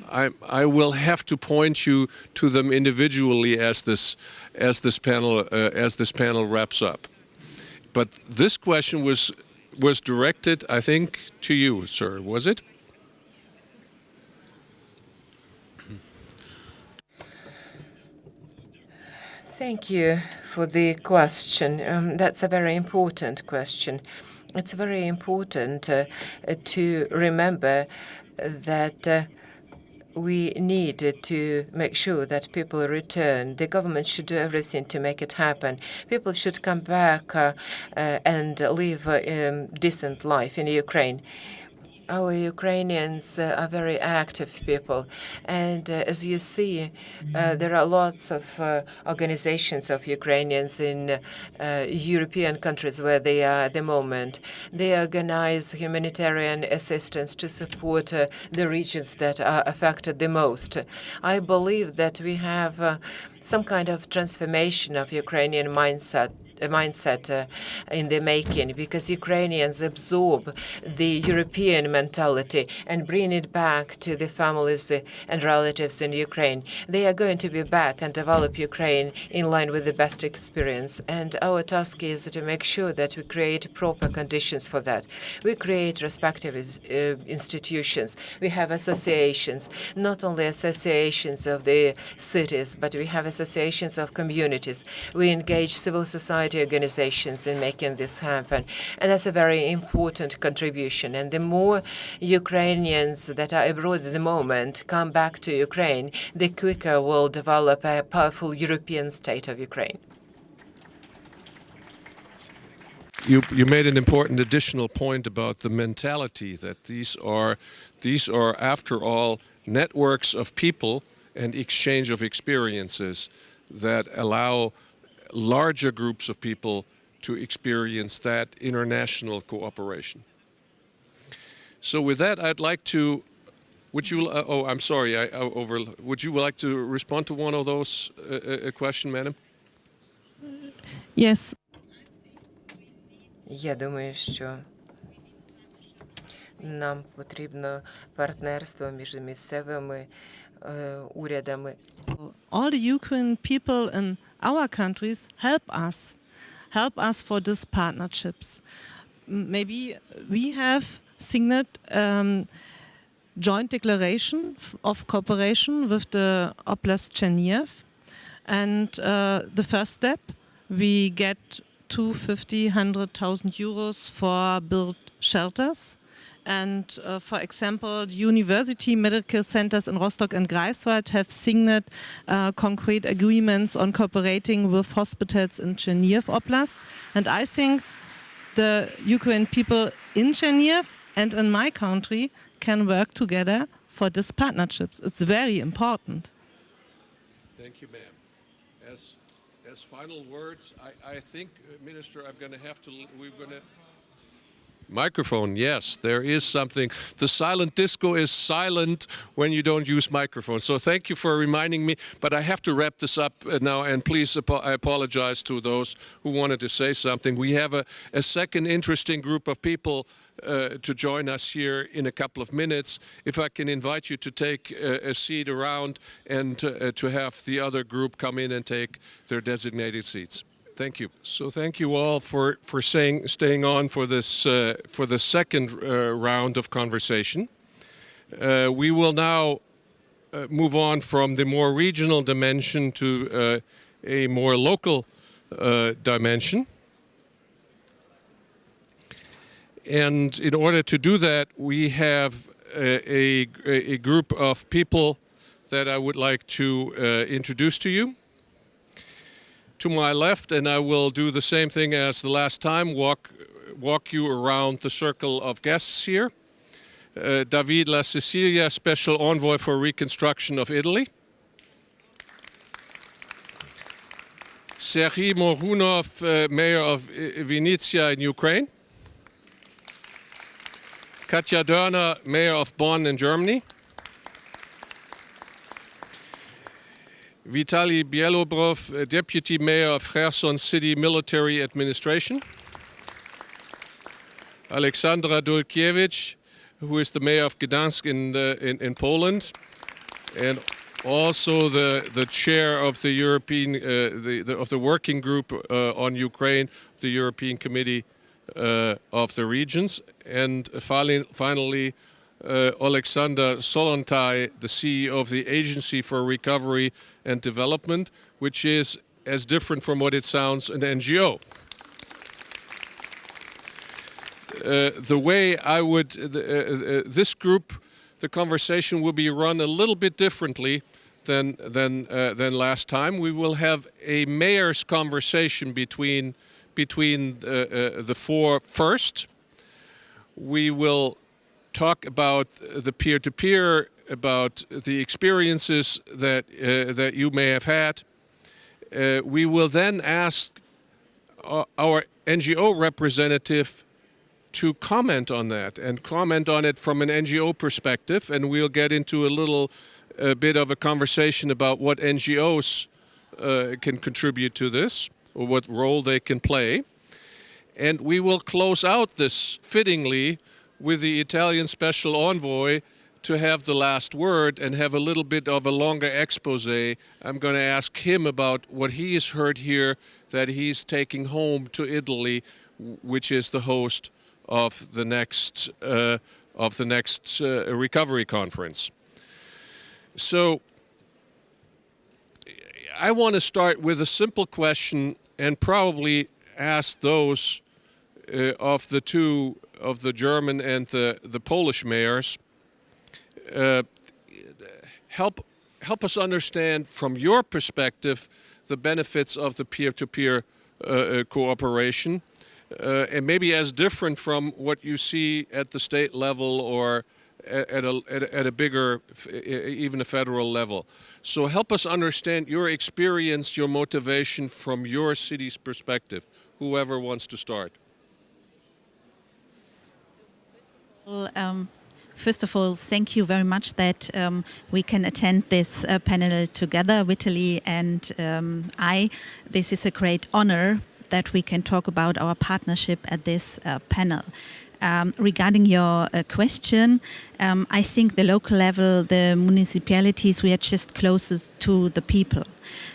I will have to point you to them individually as this panel wraps up. But this question was directed, I think, to you, sir. Was it? Thank you for the question. That's a very important question. It's very important to remember that we need to make sure that people return. The government should do everything to make it happen. People should come back and live a decent life in Ukraine. Our Ukrainians are very active people, and as you see, there are lots of organizations of Ukrainians in European countries where they are at the moment. They organize humanitarian assistance to support the regions that are affected the most. I believe that we have some kind of transformation of Ukrainian mindset in the making, because Ukrainians absorb the European mentality and bring it back to the families and relatives in Ukraine. They are going to be back and develop Ukraine in line with the best experience. And our task is to make sure that we create proper conditions for that. We create respective institutions. We have associations, not only associations of the cities, but we have associations of communities. We engage civil society organizations in making this happen. And that's a very important contribution. And the more Ukrainians that are abroad at the moment come back to Ukraine, the quicker we'll develop a powerful European state of Ukraine. You made an important additional point about the mentality, that these are after all networks of people and exchange of experiences that allow larger groups of people to experience that international cooperation. So with that, I'd like to, would you like to respond to one of those questions, madam? Yes. Я думаю, що нам потрібно партнерство між місцевими урядами. All the Ukrainian people in our countries help us for these partnerships. Maybe we have signed joint declaration of cooperation with the Oblast Chernihiv, and the first step, we get 100,000 euros for build shelters. And for example, university medical centers in Rostock and Greifswald have signed concrete agreements on cooperating with hospitals in Chernihiv Oblast. And I think the Ukrainian people in Chernihiv and in my country can work together for these partnerships. It's very important. Thank you, ma'am. As final words, I think, Minister, we're going to... Microphone, yes, there is something. The silent disco is silent when you don't use microphone. So thank you for reminding me, but I have to wrap this up now, and please, I apologize to those who wanted to say something. We have a second interesting group of people to join us here in a couple of minutes. If I can invite you to take a seat around and to have the other group come in and take their designated seats. Thank you. So thank you all for staying on for this for the second round of conversation. We will now move on from the more regional dimension to a more local dimension. And in order to do that, we have a group of people that I would like to introduce to you. To my left, and I will do the same thing as the last time, walk you around the circle of guests here. David La Sicilia, Special Envoy for Reconstruction of Italy. Serhiy Morhunov, Mayor of Vinnytsia in Ukraine. Katja Dörner, Mayor of Bonn in Germany. Vitaly Bielobrov, Deputy Mayor of Kherson City Military Administration. Alexandra Dulkiewicz, who is the Mayor of Gdansk in Poland, and also the chair of the European of the working group on Ukraine, the European Committee of the Regions, and finally Alexander Solontai, the CEO of the Agency for Recovery and Development, which is, as different from what it sounds, an NGO. The way I would, this group, the conversation will be run a little bit differently than last time. We will have a mayor's conversation between the four first. We will talk about the peer-to-peer, about the experiences that you may have had. We will then ask our NGO representative to comment on that and comment on it from an NGO perspective, and we'll get into a bit of a conversation about what NGOs can contribute to this, or what role they can play. And we will close out this fittingly with the Italian Special Envoy to have the last word and have a little bit of a longer expose. I'm going to ask him about what he has heard here that he's taking home to Italy, which is the host of the next recovery conference. So I want to start with a simple question and probably ask those of the German and the Polish mayors, help us understand from your perspective the benefits of the peer-to-peer cooperation, and maybe as different from what you see at the state level or at a bigger, even a federal level. So help us understand your experience, your motivation from your city's perspective. Whoever wants to start. Well, first of all, thank you very much that we can attend this panel together, Vitaly and I. This is a great honor that we can talk about our partnership at this panel. Regarding your question, I think the local level, the municipalities, we are just closest to the people.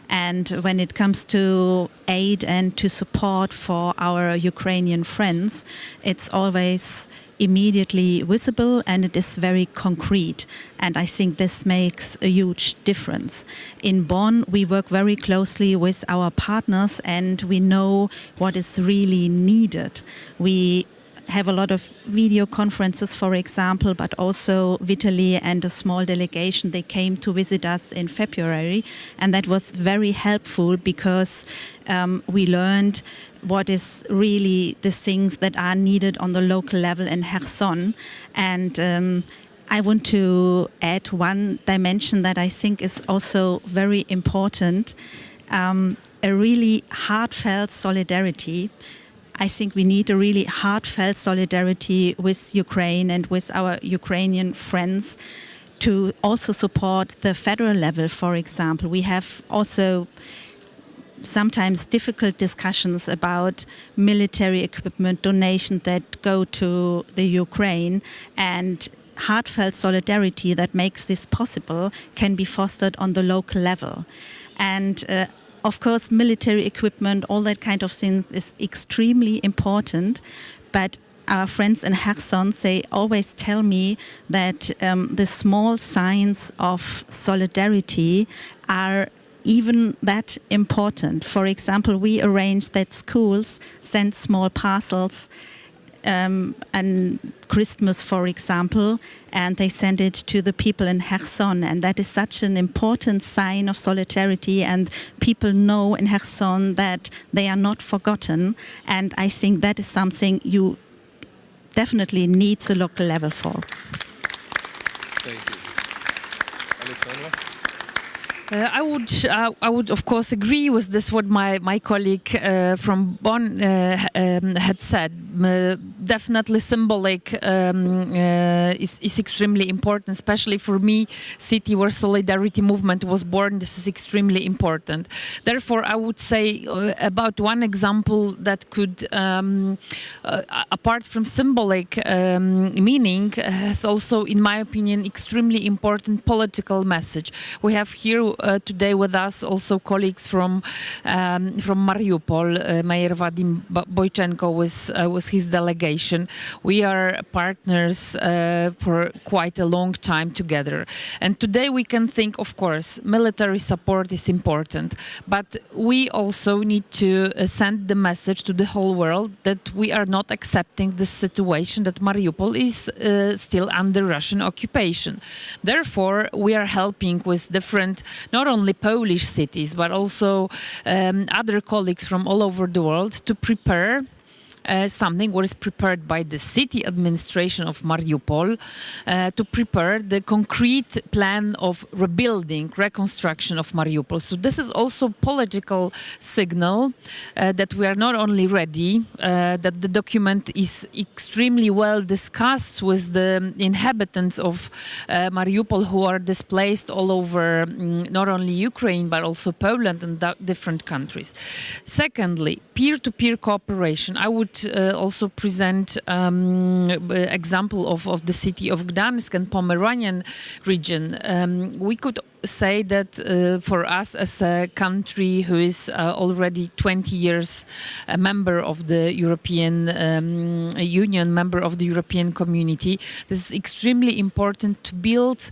And when it comes to aid and to support for our Ukrainian friends, it's always immediately visible and it is very concrete. And I think this makes a huge difference. In Bonn, we work very closely with our partners and we know what is really needed. We have a lot of video conferences, for example, but also Vitaly and a small delegation, they came to visit us in February, and that was very helpful because we learned what is really the things that are needed on the local level in Kherson. And I want to add one dimension that I think is also very important, a really heartfelt solidarity. I think we need a really heartfelt solidarity with Ukraine and with our Ukrainian friends to also support the federal level, for example. We have also sometimes difficult discussions about military equipment donations that go to the Ukraine, and heartfelt solidarity that makes this possible can be fostered on the local level. And of course, military equipment, all that kind of things is extremely important, but our friends in Kherson, they always tell me that the small signs of solidarity are even that important. For example, we arrange that schools send small parcels an Christmas, for example, and they send it to the people in Kherson, and that is such an important sign of solidarity, and people know in Kherson that they are not forgotten, and I think that is something you definitely need the local level for. Thank you. Alexandra? I would of course agree with this what my colleague from Bonn had said. Definitely symbolic is extremely important, especially for me, city where solidarity movement was born. This is extremely important. Therefore, I would say about one example that could, apart from symbolic meaning, has also, in my opinion, extremely important political message. We have here today with us also colleagues from Mariupol. Mayor Vadim Boychenko was his delegation. We are partners for quite a long time together. And today we can think, of course, military support is important, but we also need to send the message to the whole world that we are not accepting this situation, that Mariupol is still under Russian occupation. Therefore, we are helping with different, not only Polish cities, but also other colleagues from all over the world to prepare something what is prepared by the city administration of Mariupol to prepare the concrete plan of rebuilding, reconstruction of Mariupol. So this is also political signal that we are not only ready, that the document is extremely well discussed with the inhabitants of Mariupol who are displaced all over not only Ukraine but also Poland and different countries. Secondly, peer-to-peer cooperation. I would also present example of the city of Gdansk and Pomeranian region. We could say that for us as a country who is already 20 years a member of the European Union, member of the European community, this is extremely important to build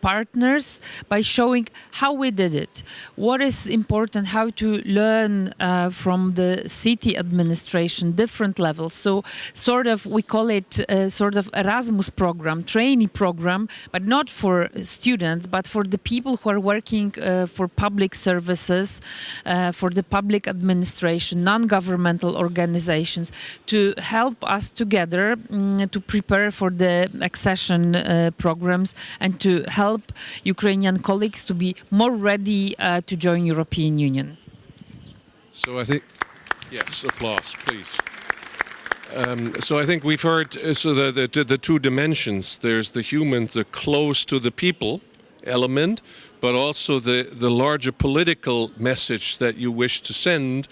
partners by showing how we did it, what is important, how to learn from the city administration, different levels. So sort of, we call it sort of Erasmus program, trainee program, but not for students, but for the people who are working for public services, for the public administration, non-governmental organizations, to help us together to prepare for the accession programs and to help Ukrainian colleagues to be more ready to join European Union. So I think, yes, applause, please. So I think we've heard the two dimensions. There's the human, the close to the people element, but also the larger political message that you wish to send.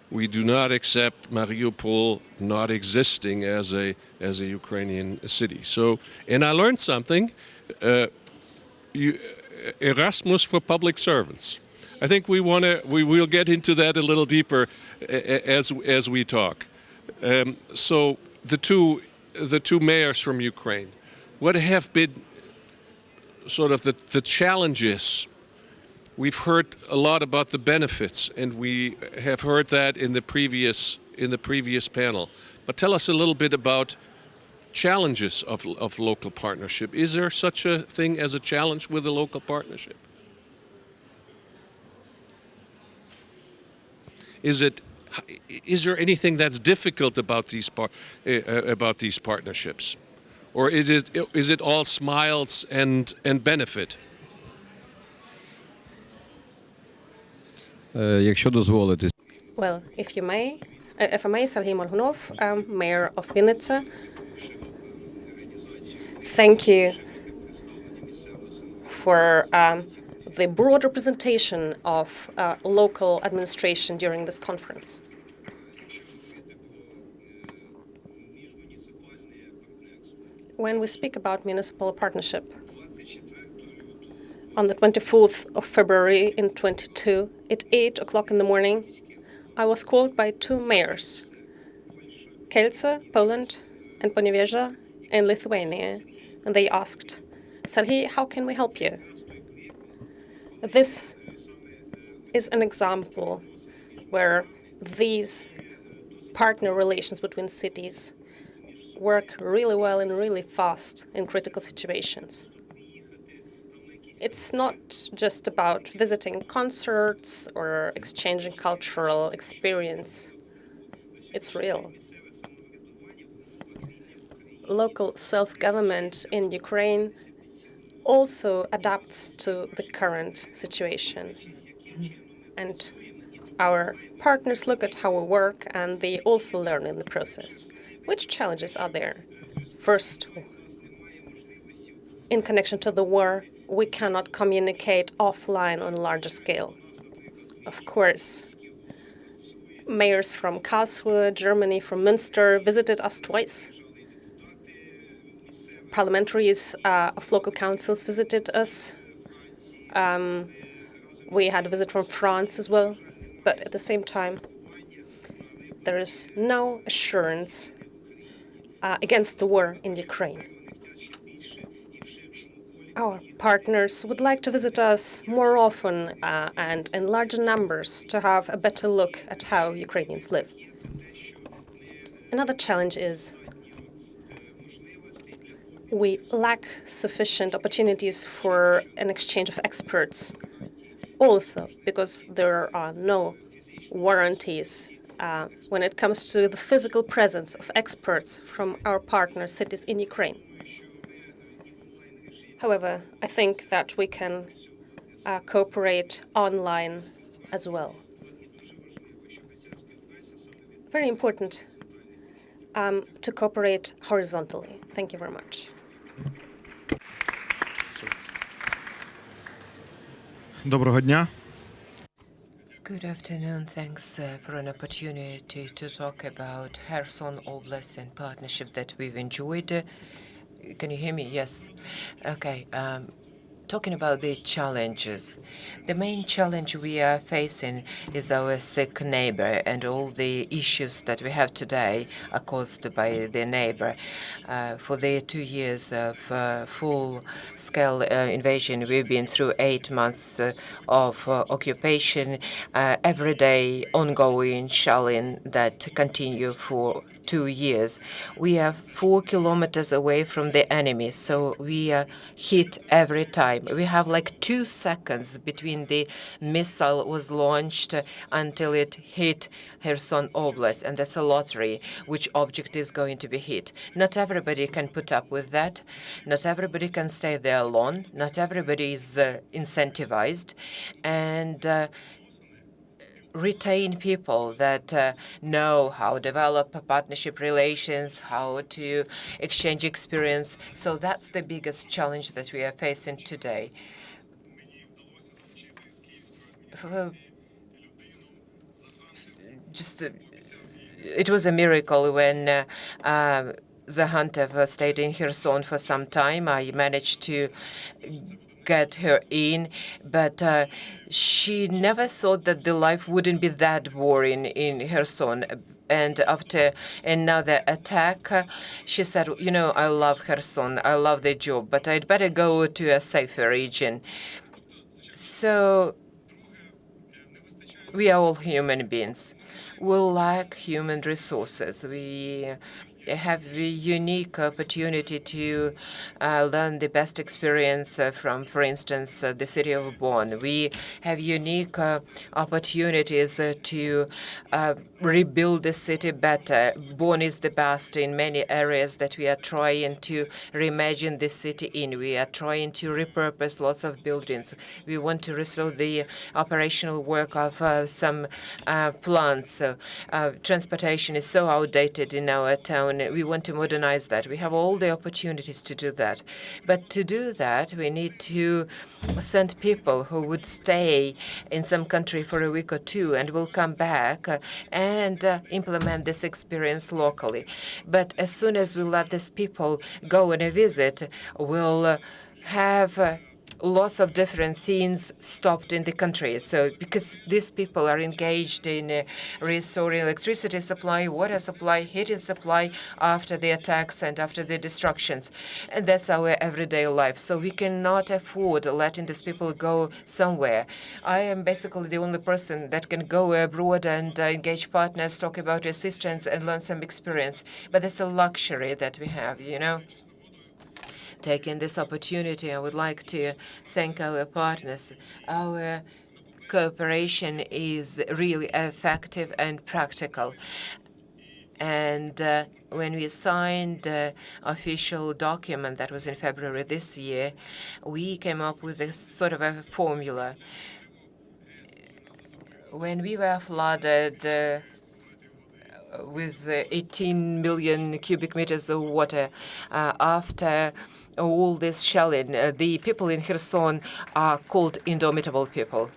We do not accept Mariupol not existing as a Ukrainian city. So, and I learned something. Erasmus for public servants. I think we will get into that a little deeper as we talk. So the two mayors from Ukraine, what have been sort of the challenges? We've heard a lot about the benefits, and we have heard that in the previous panel. But tell us a little bit about challenges of local partnership. Is there such a thing as a challenge with a local partnership? Is there anything that's difficult about these partnerships, or is it all smiles and benefit? Well, if I may, Sergei Morgunov, Mayor of Vinnytsia. Thank you for the broad representation of local administration during this conference. When we speak about municipal partnership, on the 24th of February in 22, at 8 o'clock in the morning, I was called by two mayors, Kielce, Poland, and Poniewozie in Lithuania, and they asked, Sergei, how can we help you? This is an example where these partner relations between cities work really well and really fast in critical situations. It's not just about visiting concerts or exchanging cultural experience. It's real. Local self-government in Ukraine also adapts to the current situation. And our partners look at how we work, and they also learn in the process. Which challenges are there? First, in connection to the war, we cannot communicate offline on a larger scale. Of course, mayors from Karlsruhe, Germany, from Münster visited us twice. Parliamentaries of local councils visited us. We had a visit from France as well. But at the same time, there is no assurance against the war in Ukraine. Our partners would like to visit us more often and in larger numbers to have a better look at how Ukrainians live. Another challenge is we lack sufficient opportunities for an exchange of experts, also because there are no warranties when it comes to the physical presence of experts from our partner cities in Ukraine. However, I think that we can cooperate online as well. Very important to cooperate horizontally. Thank you very much. Доброго дня. Good afternoon. Thanks for an opportunity to talk about Kherson Oblast and partnership that we've enjoyed. Can you hear me? Yes. Okay. Talking about the challenges, the main challenge we are facing is our sick neighbor, and all the issues that we have today are caused by the neighbor. For the 2 years of full-scale invasion, we've been through 8 months of occupation, everyday ongoing shelling that continue for 2 years. We are 4 kilometers away from the enemy, so we are hit every time. We have like 2 seconds between the missile was launched until it hit Kherson Oblast, and that's a lottery which object is going to be hit. Not everybody can put up with that. Not everybody can stay there alone. Not everybody is incentivized. And retain people that know how to develop partnership relations, how to exchange experience. So that's the biggest challenge that we are facing today. It was a miracle when Zahantov stayed in Kherson for some time. I managed to get her in, but she never thought that the life wouldn't be that boring in Kherson. And after another attack, she said, you know, I love Kherson, I love the job, but I'd better go to a safer region. So we are all human beings. We lack human resources. We have a unique opportunity to learn the best experience from, for instance, the city of Bonn. We have unique opportunities to rebuild the city better. Bonn is the best in many areas that we are trying to reimagine the city in. We are trying to repurpose lots of buildings. We want to restore the operational work of some plants. Transportation is so outdated in our town. We want to modernize that. We have all the opportunities to do that. But to do that, we need to send people who would stay in some country for a week or 2 and will come back and implement this experience locally. But as soon as we let these people go on a visit, we'll have lots of different things stopped in the country. So because these people are engaged in restoring electricity supply, water supply, heating supply after the attacks and after the destructions. And that's our everyday life. So we cannot afford letting these people go somewhere. I am basically the only person that can go abroad and engage partners, talk about assistance and learn some experience. But it's a luxury that we have, you know. Taking this opportunity, I would like to thank our partners. Our cooperation is really effective and practical. And when we signed the official document that was in February this year, we came up with a sort of a formula. When we were flooded with 18 million cubic meters of water after all this shelling, the people in Kherson are called indomitable people.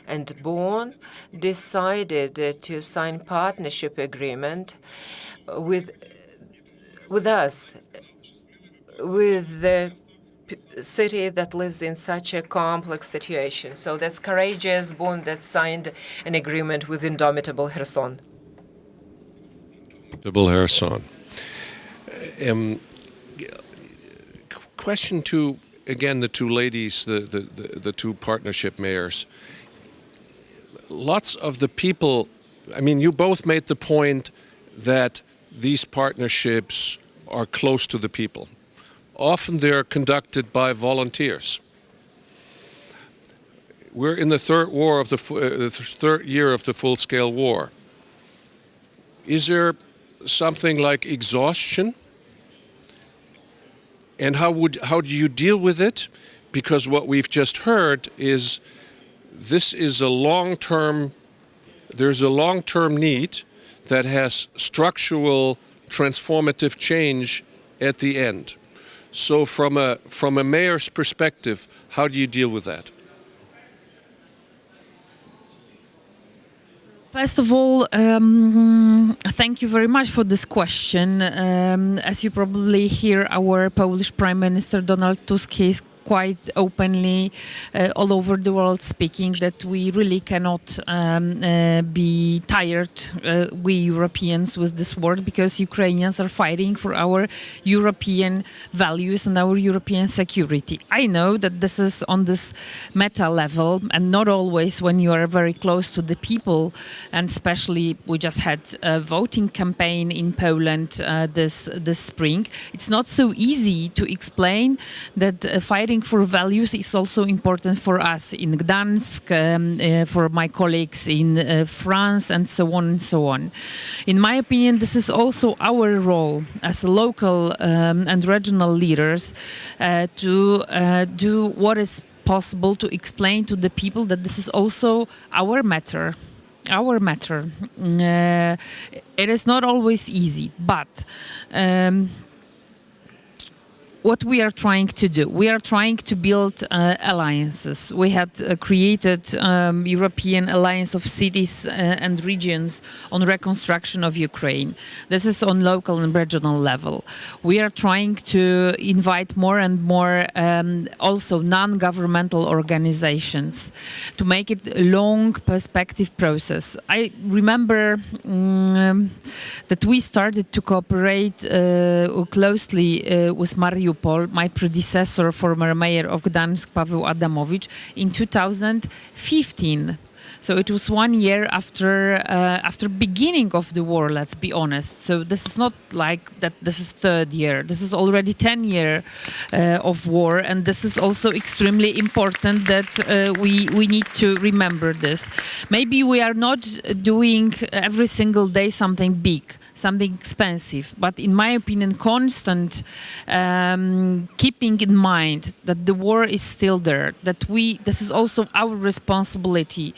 And Bonn decided to sign partnership agreement with us, with the city that lives in such a complex situation. So that's courageous Bonn that signed an agreement with indomitable Kherson. Indomitable Kherson. Question to, again, the two ladies, the two partnership mayors. Lots of the people, I mean, you both made the point that these partnerships are close to the people. Often they're conducted by volunteers. We're in the third year of the full-scale war. Is there something like exhaustion? And how do you deal with it? Because what we've just heard is this is there's a long-term need that has structural transformative change at the end. So from a mayor's perspective, how do you deal with that? First of all, thank you very much for this question. As you probably hear, our Polish Prime Minister Donald Tusk is quite openly all over the world speaking that we really cannot be tired, we Europeans, with this war, because Ukrainians are fighting for our European values and our European security. I know that this is on this meta level and not always when you are very close to the people, and especially we just had a voting campaign in Poland this spring. It's not so easy to explain that fighting for values is also important for us in Gdansk, for my colleagues in France, and so on and so on. In my opinion, this is also our role as local and regional leaders to do what is possible to explain to the people that this is also our matter. Our matter. It is not always easy, but what we are trying to do, we are trying to build alliances. We had created European Alliance of Cities and Regions on reconstruction of Ukraine. This is on local and regional level. We are trying to invite more and more also non-governmental organizations to make it a long perspective process. I remember that we started to cooperate closely with Mariupol, my predecessor, former mayor of Gdansk, Paweł Adamowicz, in 2015. So it was 1 year after beginning of the war, let's be honest. So this is not like that this is third year. This is already 10 years of war, and this is also extremely important that we need to remember this. Maybe we are not doing every single day something big, something expensive, but in my opinion, constant keeping in mind that the war is still there, that this is also our responsibility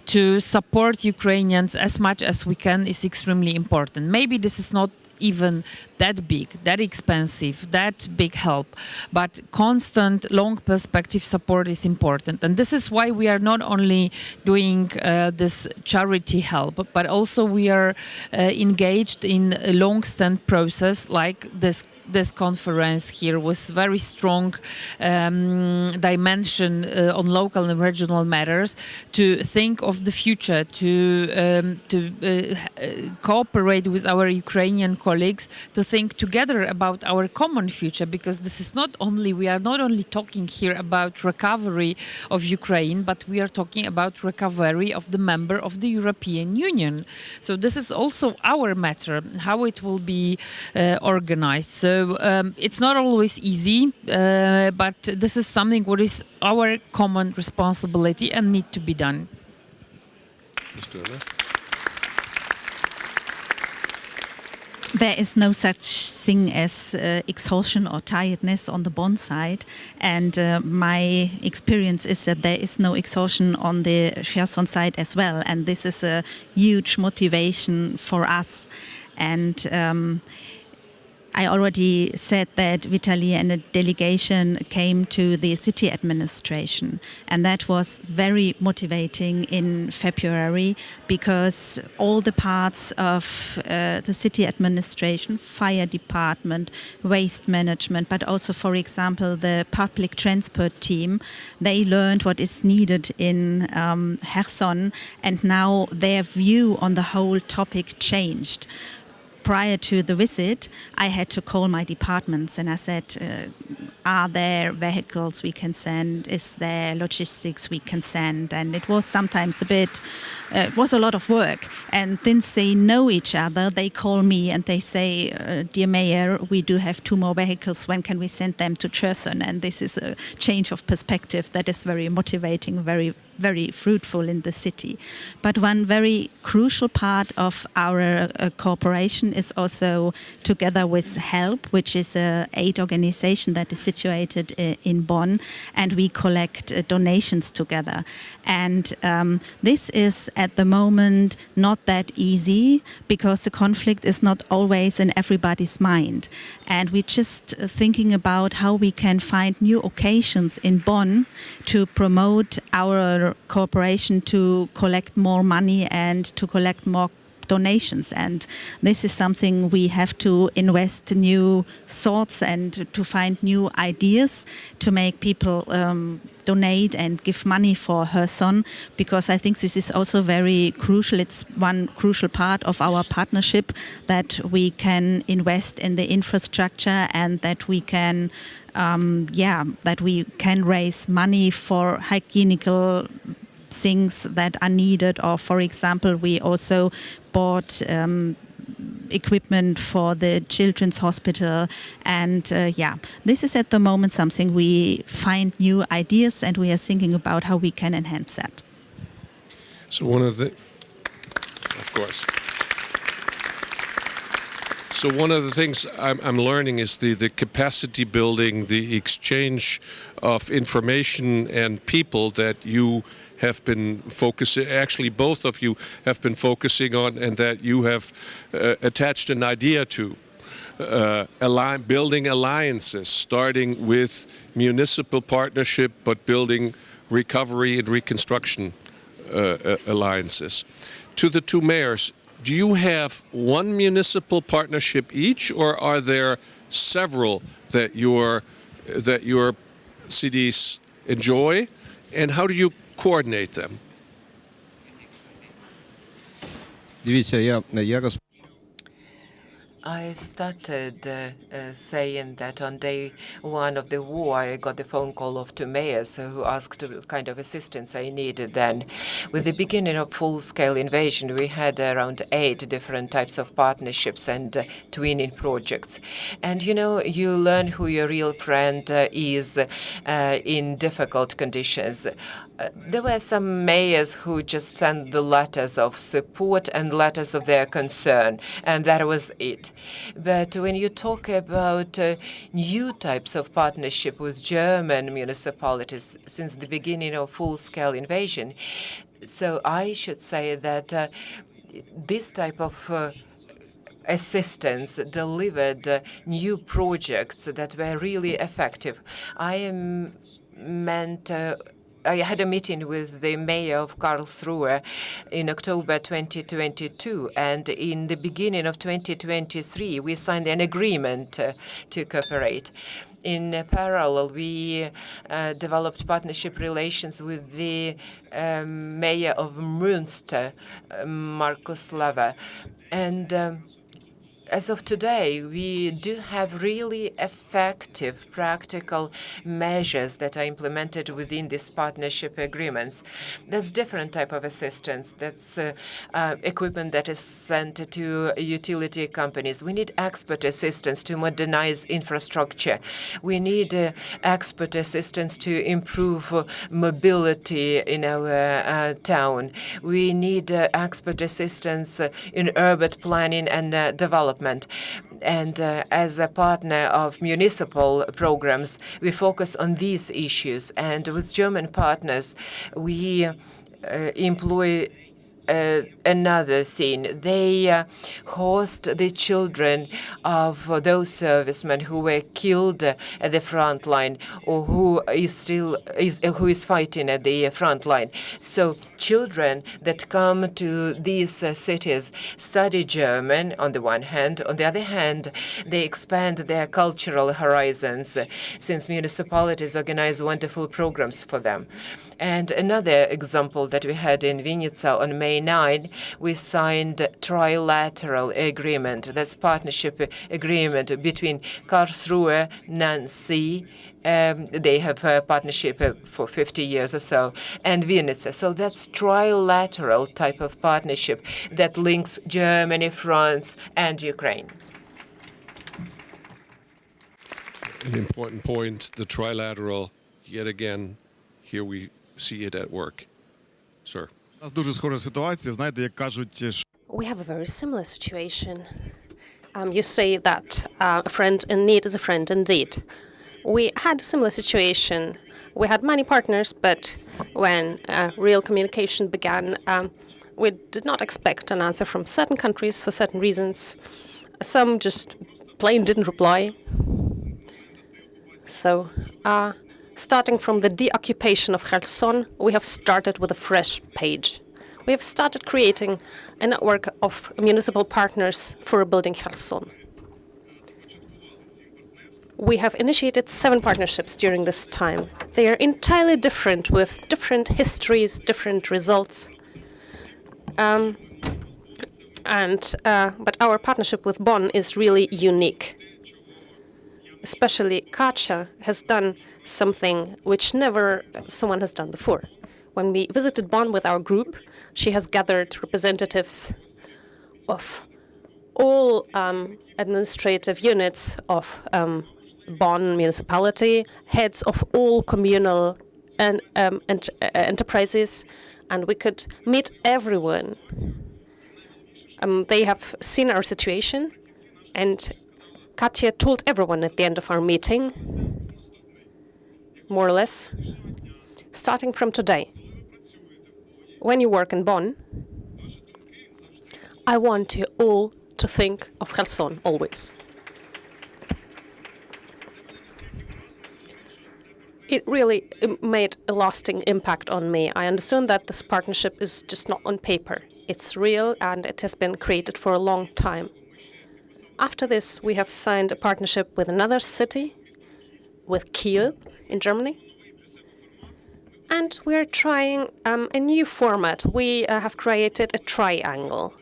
to support Ukrainians as much as we can is extremely important. Maybe this is not even that big, that expensive, that big help, but constant long perspective support is important. And this is why we are not only doing this charity help, but also we are engaged in a long-stand process like this this conference here was very strong dimension on local and regional matters, to think of the future, to cooperate with our Ukrainian colleagues, to think together about our common future, because this is not only, we are not only talking here about recovery of Ukraine, but we are talking about recovery of the member of the European Union. So this is also our matter, how it will be organized. So it's not always easy, but this is something what is our common responsibility and need to be done. There is no such thing as exhaustion or tiredness on the Bonn side, and my experience is that there is no exhaustion on the Cherson side as well, and this is a huge motivation for us. And I already said that Vitaly and a delegation came to the city administration, and that was very motivating in February, because all the parts of the city administration, fire department, waste management, but also, for example, the public transport team, they learned what is needed in Cherson, and now their view on the whole topic changed. Prior to the visit, I had to call my departments and I said, are there vehicles we can send? Is there logistics we can send? And it was sometimes it was a lot of work. And since they know each other, they call me and they say, dear Mayor, we do have 2 more vehicles. When can we send them to Cherson? And this is a change of perspective that is very motivating, very fruitful in the city. But one very crucial part of our cooperation is also together with HELP, which is an aid organization that is situated in Bonn, and we collect donations together. And this is at the moment not that easy, because the conflict is not always in everybody's mind. And we're just thinking about how we can find new occasions in Bonn to promote our cooperation, to collect more money and to collect more donations. And this is something we have to invest new thoughts and to find new ideas to make people donate and give money for her son, because I think this is also very crucial. It's one crucial part of our partnership, that we can invest in the infrastructure and that we can that we can raise money for hygienical things that are needed. Or, for example, we also bought equipment for the children's hospital, and this is at the moment something we find new ideas, and we are thinking about how we can enhance that. So of course. So one of the things I'm learning is the capacity building, the exchange of information and people that you have been focusing, actually both of you have been focusing on, and that you have attached an idea to. Building alliances, starting with municipal partnership, but building recovery and reconstruction alliances. To the 2 mayors, do you have one municipal partnership each, or are there several that your cities enjoy, and how do you coordinate them? I started saying that on day 1 of the war, I got the phone call of 2 mayors who asked what kind of assistance I needed then. With the beginning of full-scale invasion, we had around 8 different types of partnerships and twinning projects. And, you know, you learn who your real friend is in difficult conditions. There were some mayors who just sent the letters of support and letters of their concern, and that was it. But when you talk about new types of partnership with German municipalities since the beginning of full-scale invasion, so I should say that this type of assistance delivered new projects that were really effective. I meant I had a meeting with the mayor of Karlsruhe in October 2022, and in the beginning of 2023, we signed an agreement to cooperate. In parallel, we developed partnership relations with the mayor of Münster, Markus Lava. And as of today, we do have really effective practical measures that are implemented within these partnership agreements. That's different type of assistance. That's equipment that is sent to utility companies. We need expert assistance to modernize infrastructure. We need expert assistance to improve mobility in our town. We need expert assistance in urban planning and development. And as a partner of municipal programs, we focus on these issues. And with German partners, we employ another thing. They host the children of those servicemen who were killed at the front line or who is fighting at the front line. So children that come to these cities study German on the one hand. On the other hand, they expand their cultural horizons since municipalities organize wonderful programs for them. And another example that we had in Vinica on May 9, we signed a trilateral agreement. That's partnership agreement between Karlsruhe, Nancy, they have a partnership for 50 years or so, and Vinica. So that's trilateral type of partnership that links Germany, France, and Ukraine. An important point, the trilateral, yet again, here we see it at work. Sir. У нас дуже схожа ситуація, знаєте, як кажуть, We have a very similar situation. You say that a friend in need is a friend indeed. We had a similar situation. We had many partners, but when real communication began, we did not expect an answer from certain countries for certain reasons. Some just plain didn't reply. So, starting from the deoccupation of Kherson, we have started with a fresh page. We have started creating a network of municipal partners for rebuilding Kherson. We have initiated 7 partnerships during this time. They are entirely different, with different histories, different results. But our partnership with Bonn is really unique. Especially Katja has done something which never someone has done before. When we visited Bonn with our group, she has gathered representatives of all administrative units of Bonn municipality, heads of all communal enterprises, and we could meet everyone. They have seen our situation, and Katja told everyone at the end of our meeting, more or less, starting from today, when you work in Bonn, I want you all to think of Kherson always. It really made a lasting impact on me. I understand that this partnership is just not on paper. It's real and it has been created for a long time. After this, we have signed a partnership with another city, with Kiel in Germany. And we are trying a new format. We have created a triangle.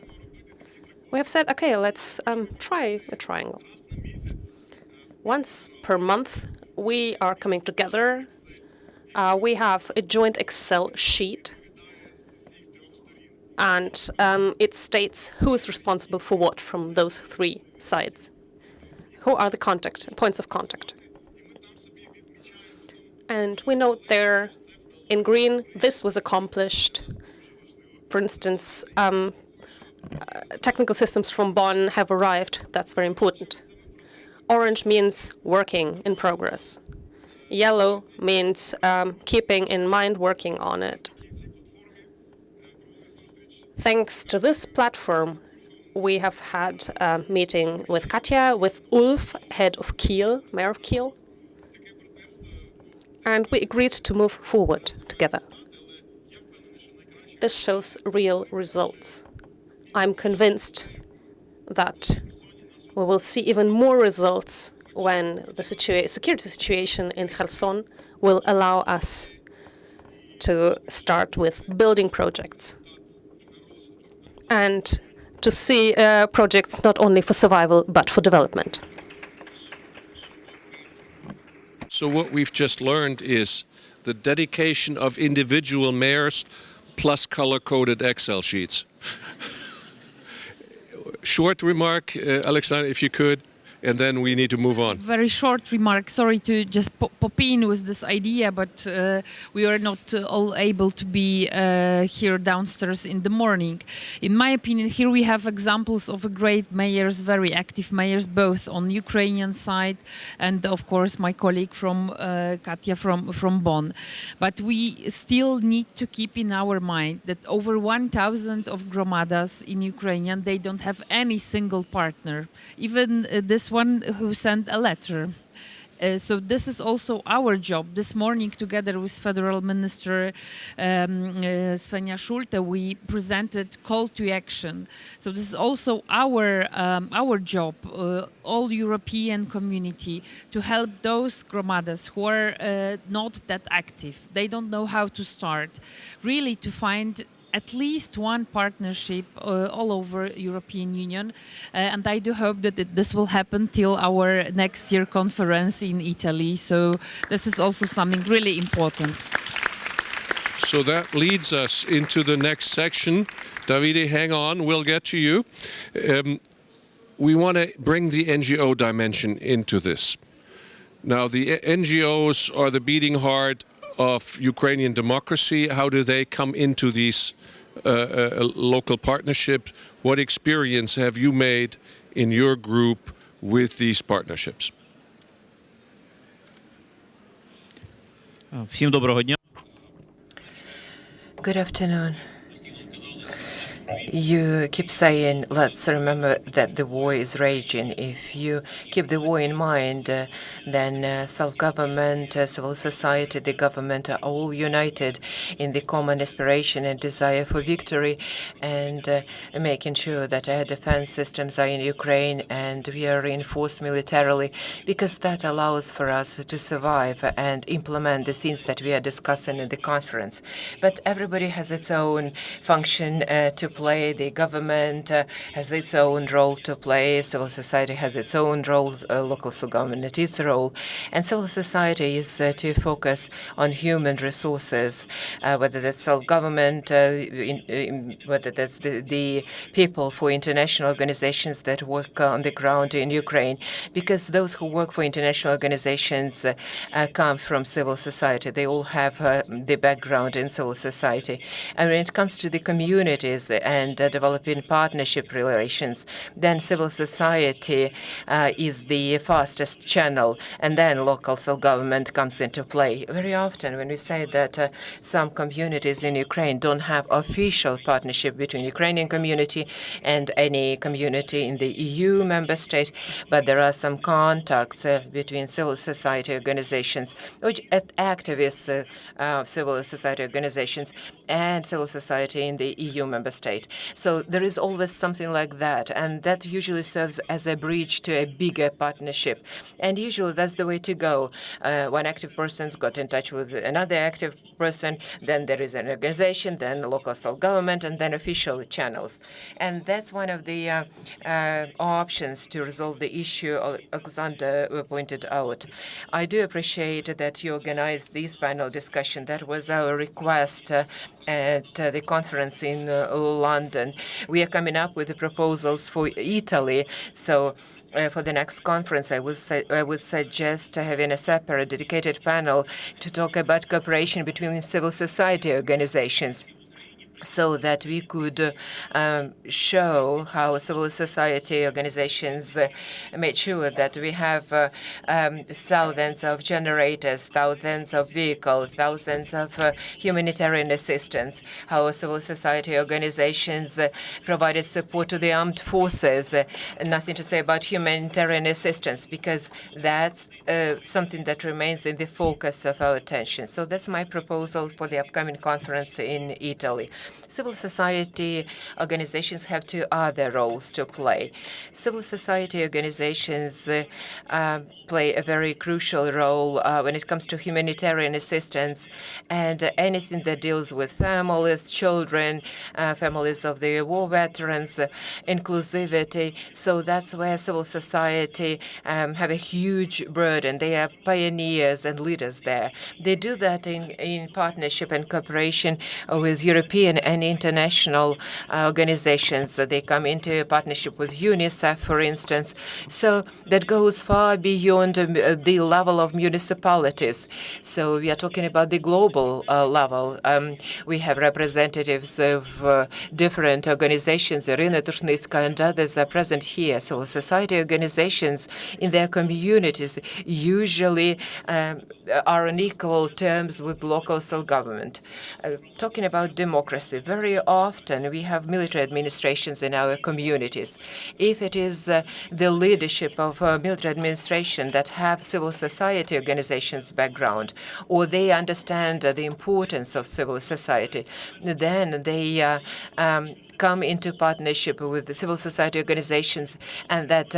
We have said, okay, let's try a triangle. Once per month, we are coming together. We have a joint Excel sheet. And it states who is responsible for what from those 3 sides. Who are the points of contact? And we note there in green, this was accomplished. For instance, technical systems from Bonn have arrived. That's very important. Orange means working in progress. Yellow means keeping in mind working on it. Thanks to this platform, we have had a meeting with Katja, with Ulf, head of Kiel, mayor of Kiel. and we agreed to move forward together. This shows real results. I'm convinced that we will see even more results when the security situation in Kherson will allow us to start with building projects and to see projects not only for survival but for development. So what we've just learned is the dedication of individual mayors plus color-coded Excel sheets. Short remark, Alexander, if you could, and then we need to move on. Very short remark. Sorry to just pop in with this idea, but we are not all able to be here downstairs in the morning. In my opinion, here we have examples of great mayors, very active mayors, both on Ukrainian side and, of course, my colleague from Katya from Bonn. But we still need to keep in our mind that over 1,000 of gromadas in Ukrainian, they don't have any single partner. Even this one who sent a letter. So this is also our job. This morning, together with Federal Minister Svenja Schulte, we presented call to action. So this is also our job, all European community, to help those gromadas who are not that active. They don't know how to start. Really to find at least one partnership all over European Union, and I do hope that this will happen till our next year conference in Italy. So this is also something really important. So that leads us into the next section. Davide, hang on, we'll get to you. We want to bring the NGO dimension into this. Now, the NGOs are the beating heart of Ukrainian democracy. How do they come into these local partnerships? What experience have you made in your group with these partnerships? Всім доброго дня. Good afternoon. You keep saying, let's remember that the war is raging. If you keep the war in mind, then self-government, civil society, the government are all united in the common aspiration and desire for victory, and making sure that our defense systems are in Ukraine and we are reinforced militarily, because that allows for us to survive and implement the things that we are discussing in the conference. But everybody has its own function to play. The government has its own role to play. Civil society has its own role. Local government its role, and civil society is to focus on human resources, whether that's self-government, whether that's the people for international organizations that work on the ground in Ukraine, because those who work for international organizations come from civil society. They all have the background in civil society. And when it comes to the communities and developing partnership relations, then civil society is the fastest channel, and then local self-government comes into play. Very often when we say that some communities in Ukraine don't have official partnership between Ukrainian community and any community in the EU member state, but there are some contacts between civil society organizations, which activists of civil society organizations and civil society in the EU member state. So there is always something like that, and that usually serves as a bridge to a bigger partnership. And usually that's the way to go. One active person's got in touch with another active person, then there is an organization, then local self-government, and then official channels. And that's one of the options to resolve the issue Alexander pointed out. I do appreciate that you organized this panel discussion. That was our request at the conference in London. We are coming up with the proposals for Italy. So for the next conference, I would suggest having a separate dedicated panel to talk about cooperation between civil society organizations. so that we could show how civil society organizations made sure that we have thousands of generators, thousands of vehicles, thousands of humanitarian assistance, how civil society organizations provided support to the armed forces. Nothing to say about humanitarian assistance, because that's something that remains in the focus of our attention. So that's my proposal for the upcoming conference in Italy. Civil society organizations have two other roles to play. Civil society organizations play a very crucial role when it comes to humanitarian assistance and anything that deals with families, children, families of the war veterans, inclusivity. So that's where civil society have a huge burden. They are pioneers and leaders there. They do that in partnership and cooperation with European and international organizations. They come into a partnership with UNICEF, for instance. So that goes far beyond the level of municipalities. So we are talking about the global level. We have representatives of different organizations. Irina Tushnitska and others are present here. Civil society organizations in their communities usually are on equal terms with local self-government. Talking about democracy, very often we have military administrations in our communities. If it is the leadership of military administration that have civil society organizations background, or they understand the importance of civil society, then they come into partnership with the civil society organizations, and that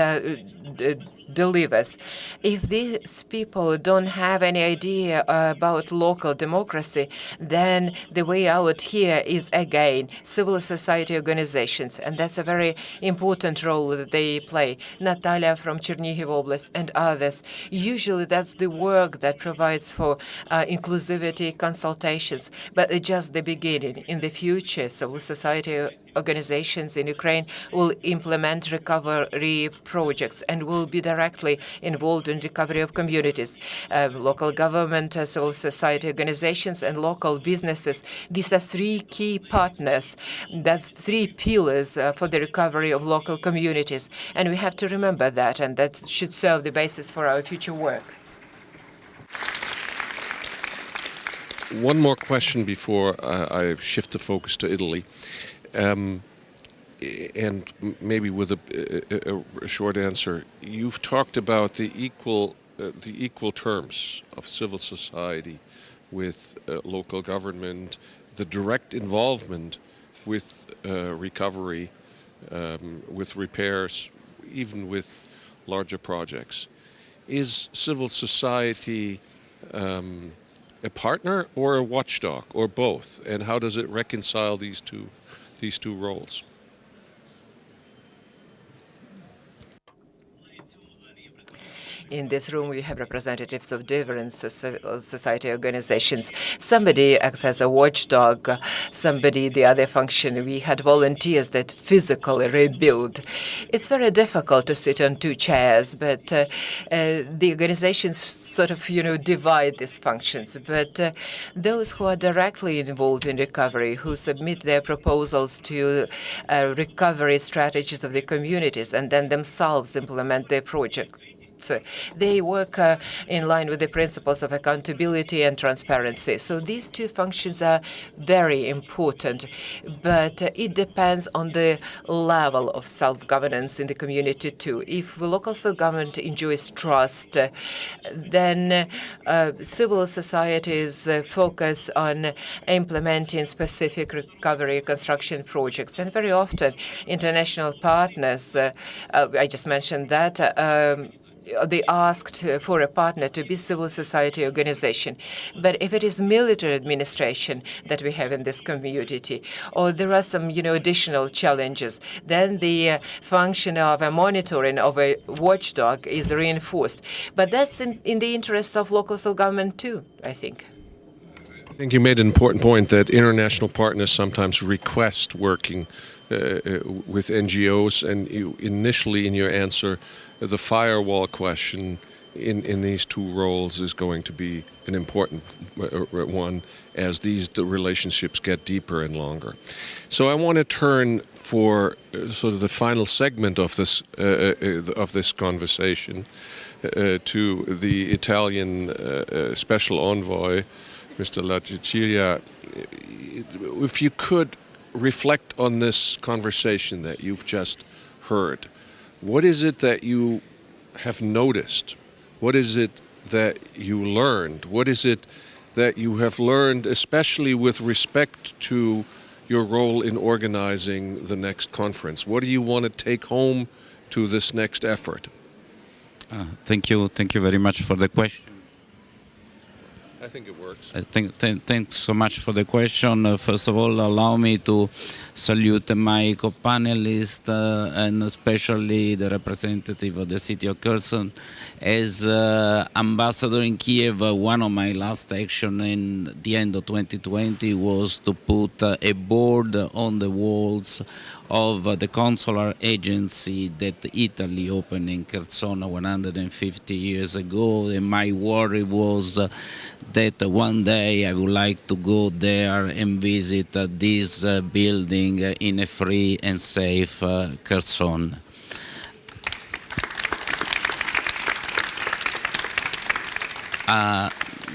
delivers. If these people don't have any idea about local democracy, then the way out here is, again, civil society organizations, and that's a very important role that they play. Natalia from Chernihiv Oblast and others. Usually that's the work that provides for inclusivity consultations, but it's just the beginning. In the future, civil society organizations in Ukraine will implement recovery projects and will be directly involved in recovery of communities. Local government, civil society organizations, and local businesses. These are three key partners. That's three pillars for the recovery of local communities. And we have to remember that, and that should serve the basis for our future work. One more question before I shift the focus to Italy. And maybe with a short answer, you've talked about the equal terms of civil society with local government, the direct involvement with recovery, with repairs, even with larger projects. Is civil society a partner or a watchdog, or both? And how does it reconcile these two roles? In this room, we have representatives of different civil society organizations. Somebody acts as a watchdog, somebody the other function. We had volunteers that physically rebuild. It's very difficult to sit on two chairs, but the organizations sort of, divide these functions. But those who are directly involved in recovery, who submit their proposals to recovery strategies of the communities and then themselves implement their project, they work in line with the principles of accountability and transparency. So these two functions are very important, but it depends on the level of self-governance in the community too. If local self-government enjoys trust, then civil societies focus on implementing specific recovery construction projects. And very often, international partners, I just mentioned that, they asked for a partner to be civil society organization. But if it is military administration that we have in this community, or there are some additional challenges, then the function of a monitoring of a watchdog is reinforced. But that's in the interest of local self-government too, I think. I think you made an important point that international partners sometimes request working with NGOs, and you initially in your answer, the firewall question in these two roles is going to be an important one as these relationships get deeper and longer. So I want to turn for sort of the final segment of this conversation to the Italian special envoy, Mr. Latticia. If you could reflect on this conversation that you've just heard, what is it that you have noticed? What is it that you learned? What is it that you have learned, especially with respect to your role in organizing the next conference? What do you want to take home to this next effort? Thank you very much for the question. I think it works. Thanks so much for the question. First of all, allow me to salute my co-panelists and especially the representative of the city of Kherson. As ambassador in Kiev, one of my last actions in the end of 2020 was to put a board on the walls of the consular agency that Italy opened in Kherson 150 years ago. And my worry was that one day I would like to go there and visit this building in a free and safe Kherson.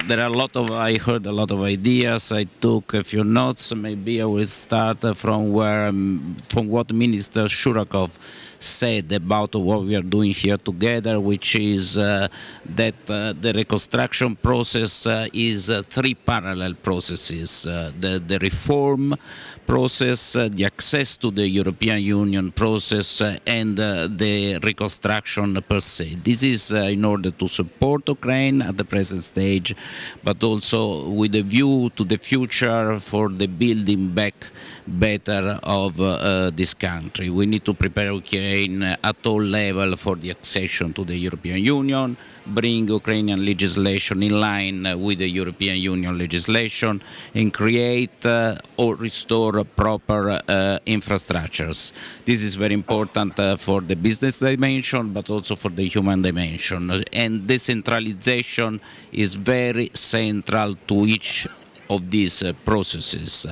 There are I heard a lot of ideas. I took a few notes. Maybe I will start from what Minister Shurakov said about what we are doing here together, which is that the reconstruction process is three parallel processes: the reform process, the access to the European Union process, and the reconstruction per se. This is in order to support Ukraine at the present stage, but also with a view to the future for the building back better of this country. We need to prepare Ukraine at all levels for the accession to the European Union, bring Ukrainian legislation in line with the European Union legislation, and create or restore proper infrastructures. This is very important for the business dimension, but also for the human dimension. And decentralization is very central to each of these processes.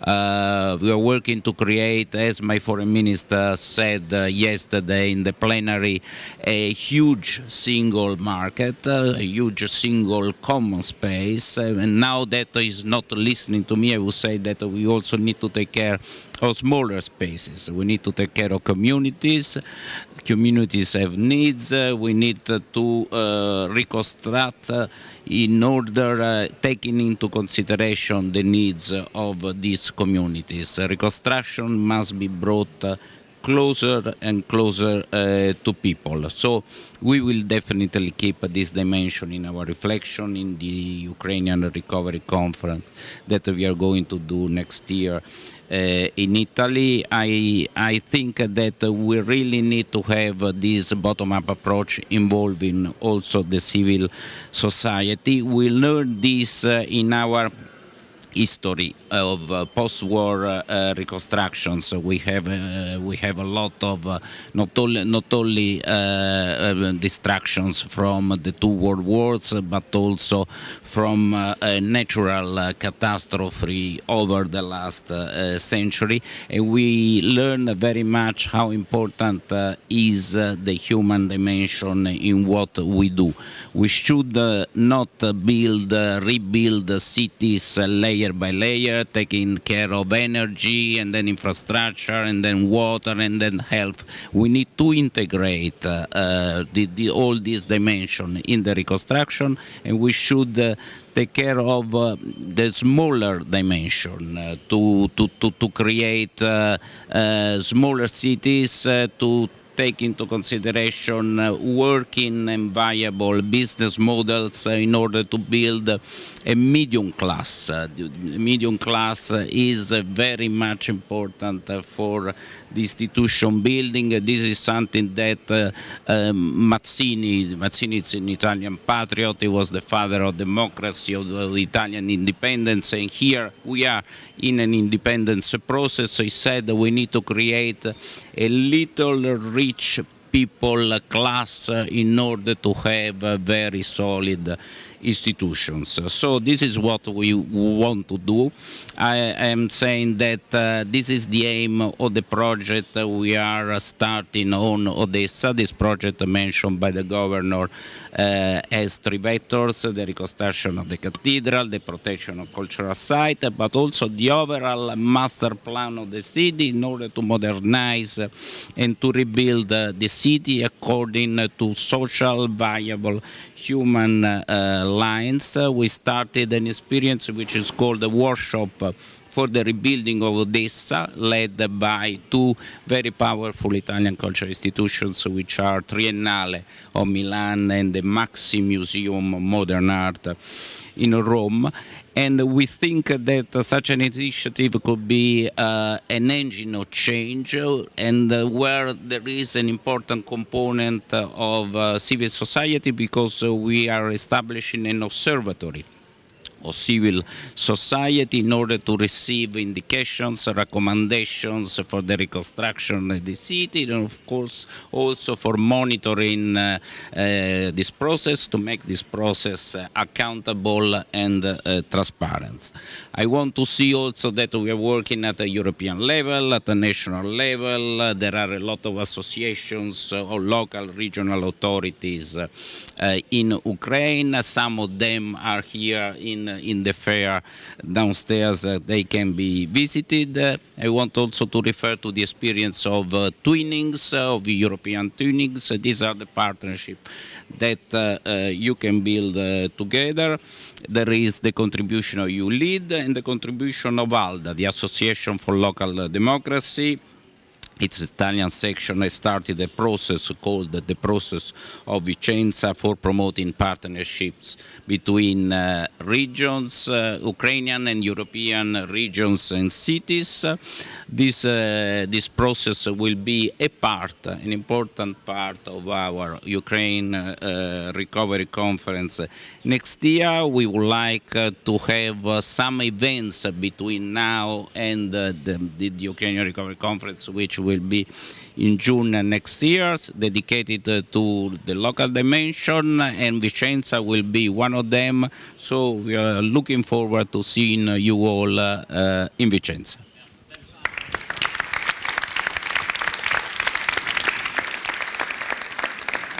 We are working to create, as my foreign minister said yesterday in the plenary, a huge single market, a huge single common space. And now that is not listening to me, I will say that we also need to take care of smaller spaces. We need to take care of communities. Communities have needs. We need to reconstruct in order taking into consideration the needs of these communities. Reconstruction must be brought closer and closer to people. So we will definitely keep this dimension in our reflection in the Ukrainian Recovery Conference that we are going to do next year in Italy. I think that we really need to have this bottom-up approach involving also the civil society. We learned this in our history of post-war reconstructions. We have a lot of not only distractions from the two world wars, but also from natural catastrophe over the last century. And we learn very much how important is the human dimension in what we do. We should not rebuild cities layer by layer, taking care of energy and then infrastructure and then water and then health. We need to integrate all these dimensions in the reconstruction, and we should take care of the smaller dimension to create smaller cities, to take into consideration working and viable business models in order to build a medium class. Medium class is very much important for the institution building. This is something that Mazzini is an Italian patriot. He was the father of democracy, of Italian independence, and here we are in an independence process. He said we need to create a little rich people class in order to have very solid institutions. So this is what we want to do. I am saying that this is the aim of the project we are starting on Odessa. This project mentioned by the governor has three vectors: the reconstruction of the cathedral, the protection of cultural sites, but also the overall master plan of the city in order to modernize and to rebuild the city according to social viable human lines. We started an experience which is called a workshop for the rebuilding of Odessa, led by two very powerful Italian cultural institutions, which are Triennale of Milan and the Maxi Museum of Modern Art in Rome. And we think that such an initiative could be an engine of change, and where there is an important component of civil society, because we are establishing an observatory of civil society in order to receive indications, recommendations for the reconstruction of the city, and of course also for monitoring this process, to make this process accountable and transparent. I want to see also that we are working at a European level, at a national level. There are a lot of associations or local regional authorities in Ukraine. Some of them are here in the fair downstairs. They can be visited. I want also to refer to the experience of twinnings, of European twinnings. These are the partnerships that you can build together. There is the contribution of ULEAD and the contribution of ALDA, the Association for Local Democracy. Its Italian section has started a process called the process of Vicenza for promoting partnerships between regions, Ukrainian and European regions and cities. This process will be an important part of our Ukraine Recovery Conference next year. We would like to have some events between now and the Ukrainian Recovery Conference, which will be in June next year, dedicated to the local dimension, and Vicenza will be one of them. So we are looking forward to seeing you all in Vicenza.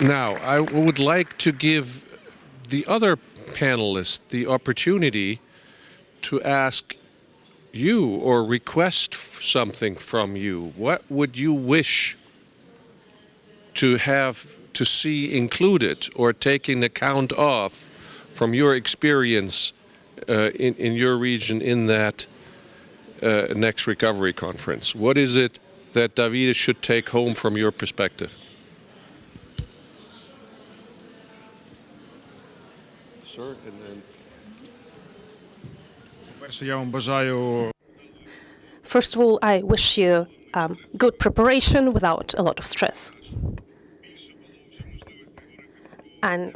Now, I would like to give the other panelists the opportunity to ask you or request something from you. What would you wish to see included or taken account of from your experience in your region in that next recovery conference? What is it that Davide should take home from your perspective? Sir, and then... First of all, I wish you good preparation without a lot of stress. And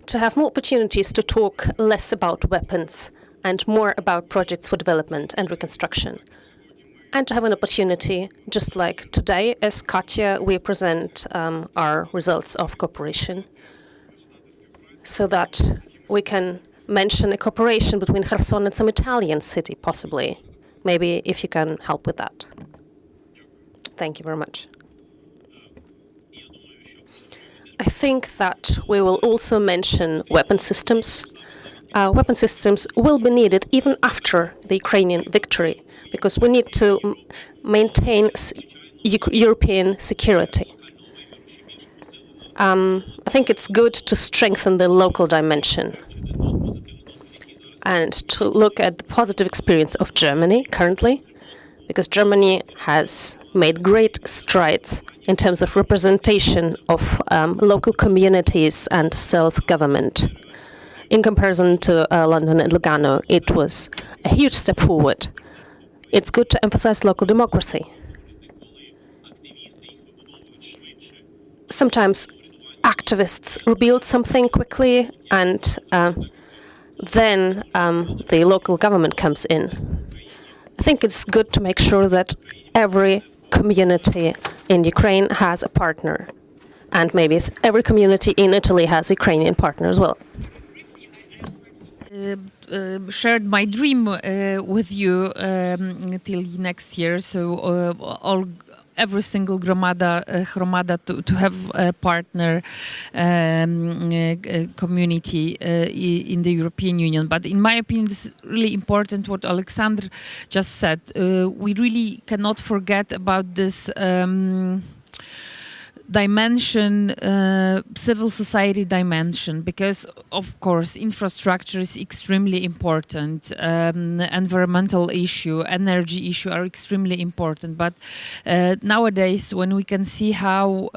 to have more opportunities to talk less about weapons and more about projects for development and reconstruction. And to have an opportunity, just like today, as Katya, we present our results of cooperation, so that we can mention a cooperation between Kherson and some Italian city, possibly. Maybe if you can help with that. Thank you very much. I think that we will also mention weapon systems. Weapon systems will be needed even after the Ukrainian victory, because we need to maintain European security. I think it's good to strengthen the local dimension and to look at the positive experience of Germany currently, because Germany has made great strides in terms of representation of local communities and self-government. In comparison to London and Lugano, it was a huge step forward. It's good to emphasize local democracy. Sometimes activists rebuild something quickly, and then the local government comes in. I think it's good to make sure that every community in Ukraine has a partner. And maybe every community in Italy has a Ukrainian partner as well. Shared my dream with you till next year. So every single hromada to have a partner community in the European Union. But in my opinion, this is really important what Alexander just said. We really cannot forget about this dimension, civil society dimension, because of course infrastructure is extremely important, environmental issue, energy issue are extremely important, but nowadays when we can see how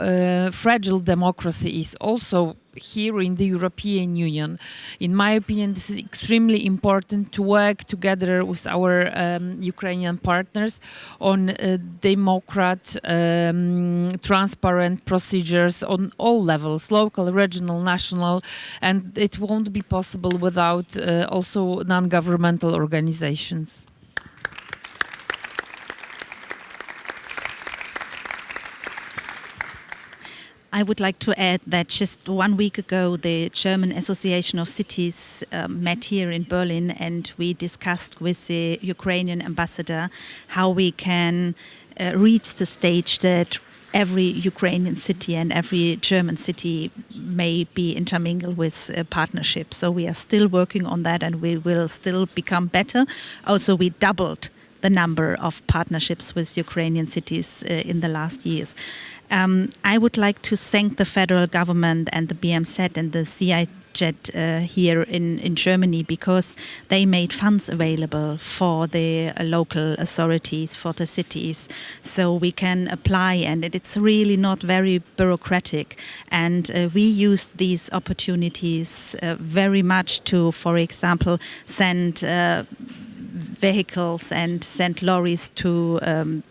fragile democracy is also here in the European Union, in my opinion, this is extremely important to work together with our Ukrainian partners on transparent procedures on all levels, local, regional, national, and it won't be possible without also non-governmental organizations. I would like to add that just 1 week ago, the German Association of Cities met here in Berlin, and we discussed with the Ukrainian ambassador how we can reach the stage that every Ukrainian city and every German city may be intermingled with partnerships. So we are still working on that, and we will still become better. Also, we doubled the number of partnerships with Ukrainian cities in the last years. I would like to thank the federal government and the BMZ and the CIJ here in Germany, because they made funds available for the local authorities, for the cities, so we can apply, and it's really not very bureaucratic. And we use these opportunities very much to, for example, send vehicles and send lorries to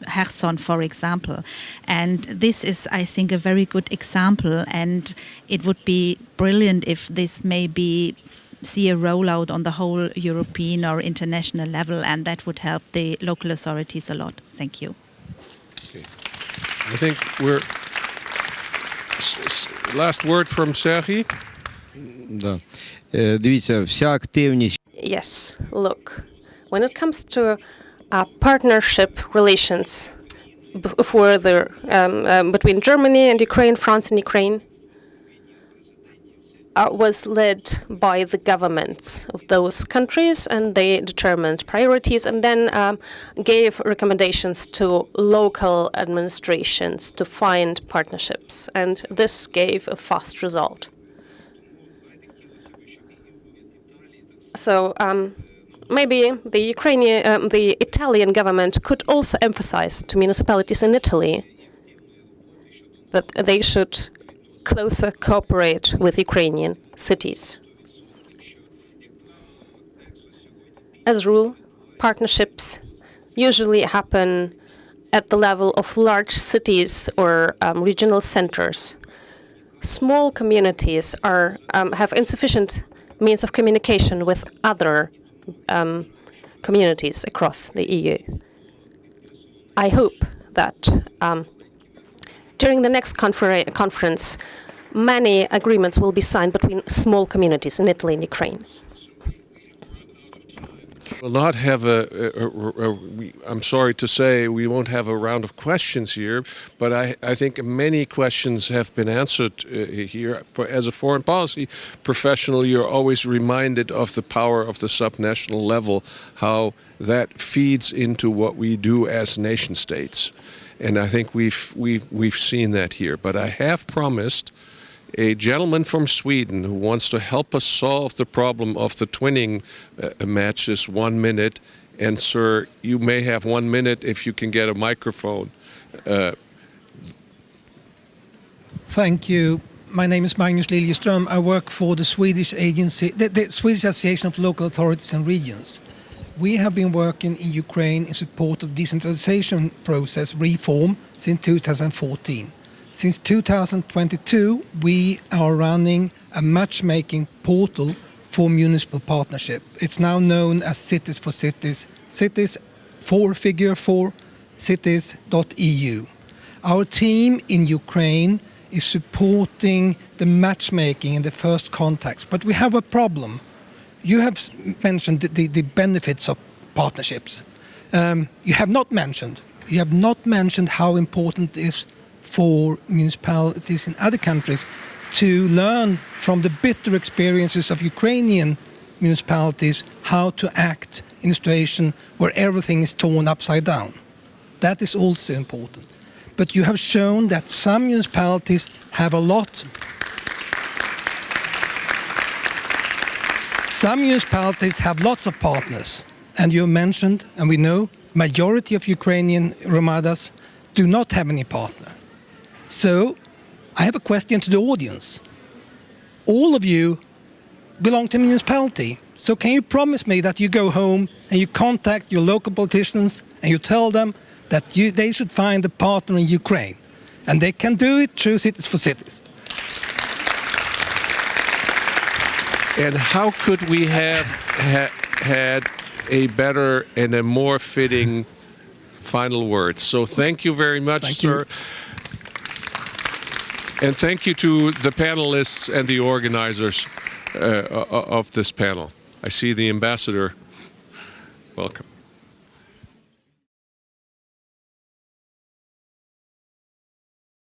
Kherson, for example. And this is, I think, a very good example, and it would be brilliant if this maybe see a rollout on the whole European or international level, and that would help the local authorities a lot. Thank you. Okay. I think we're... Last word from Sergei. Да. Дивіться, вся активність. Yes, look. When it comes to partnership relations between Germany and Ukraine, France and Ukraine, was led by the governments of those countries, and they determined priorities and then gave recommendations to local administrations to find partnerships. And this gave a fast result. So maybe the Italian government could also emphasize to municipalities in Italy that they should closer cooperate with Ukrainian cities. As a rule, partnerships usually happen at the level of large cities or regional centers. Small communities have insufficient means of communication with other communities across the EU. I hope that during the next conference, many agreements will be signed between small communities in Italy and Ukraine. We'll not have I'm sorry to say, we won't have a round of questions here, but I think many questions have been answered here. As a foreign policy professional, you're always reminded of the power of the subnational level, how that feeds into what we do as nation states. And I think we've seen that here. But I have promised a gentleman from Sweden who wants to help us solve the problem of the twinning matches 1 minute. And sir, you may have 1 minute if you can get a microphone. Thank you. My name is Magnus Liljeström. I work for the Swedish agency, the Swedish Association of Local Authorities and Regions. We have been working in Ukraine in support of decentralization process reform since 2014. Since 2022, we are running a matchmaking portal for municipal partnership. It's now known as Cities for Cities, cities 4 cities.eu. Our team in Ukraine is supporting the matchmaking and the first contacts, but we have a problem. You have mentioned the benefits of partnerships. You have not mentioned how important it is for municipalities in other countries to learn from the bitter experiences of Ukrainian municipalities how to act in a situation where everything is torn upside down. That is also important. But you have shown that some municipalities have a lot. Some municipalities have lots of partners. And you mentioned, and we know, majority of Ukrainian Romadas do not have any partner. So I have a question to the audience. All of you belong to a municipality. So can you promise me that you go home and you contact your local politicians and you tell them that they should find a partner in Ukraine? And they can do it through Cities for Cities. And how could we have had a better and a more fitting final word? So thank you very much, sir. And thank you to the panelists and the organizers of this panel. I see the ambassador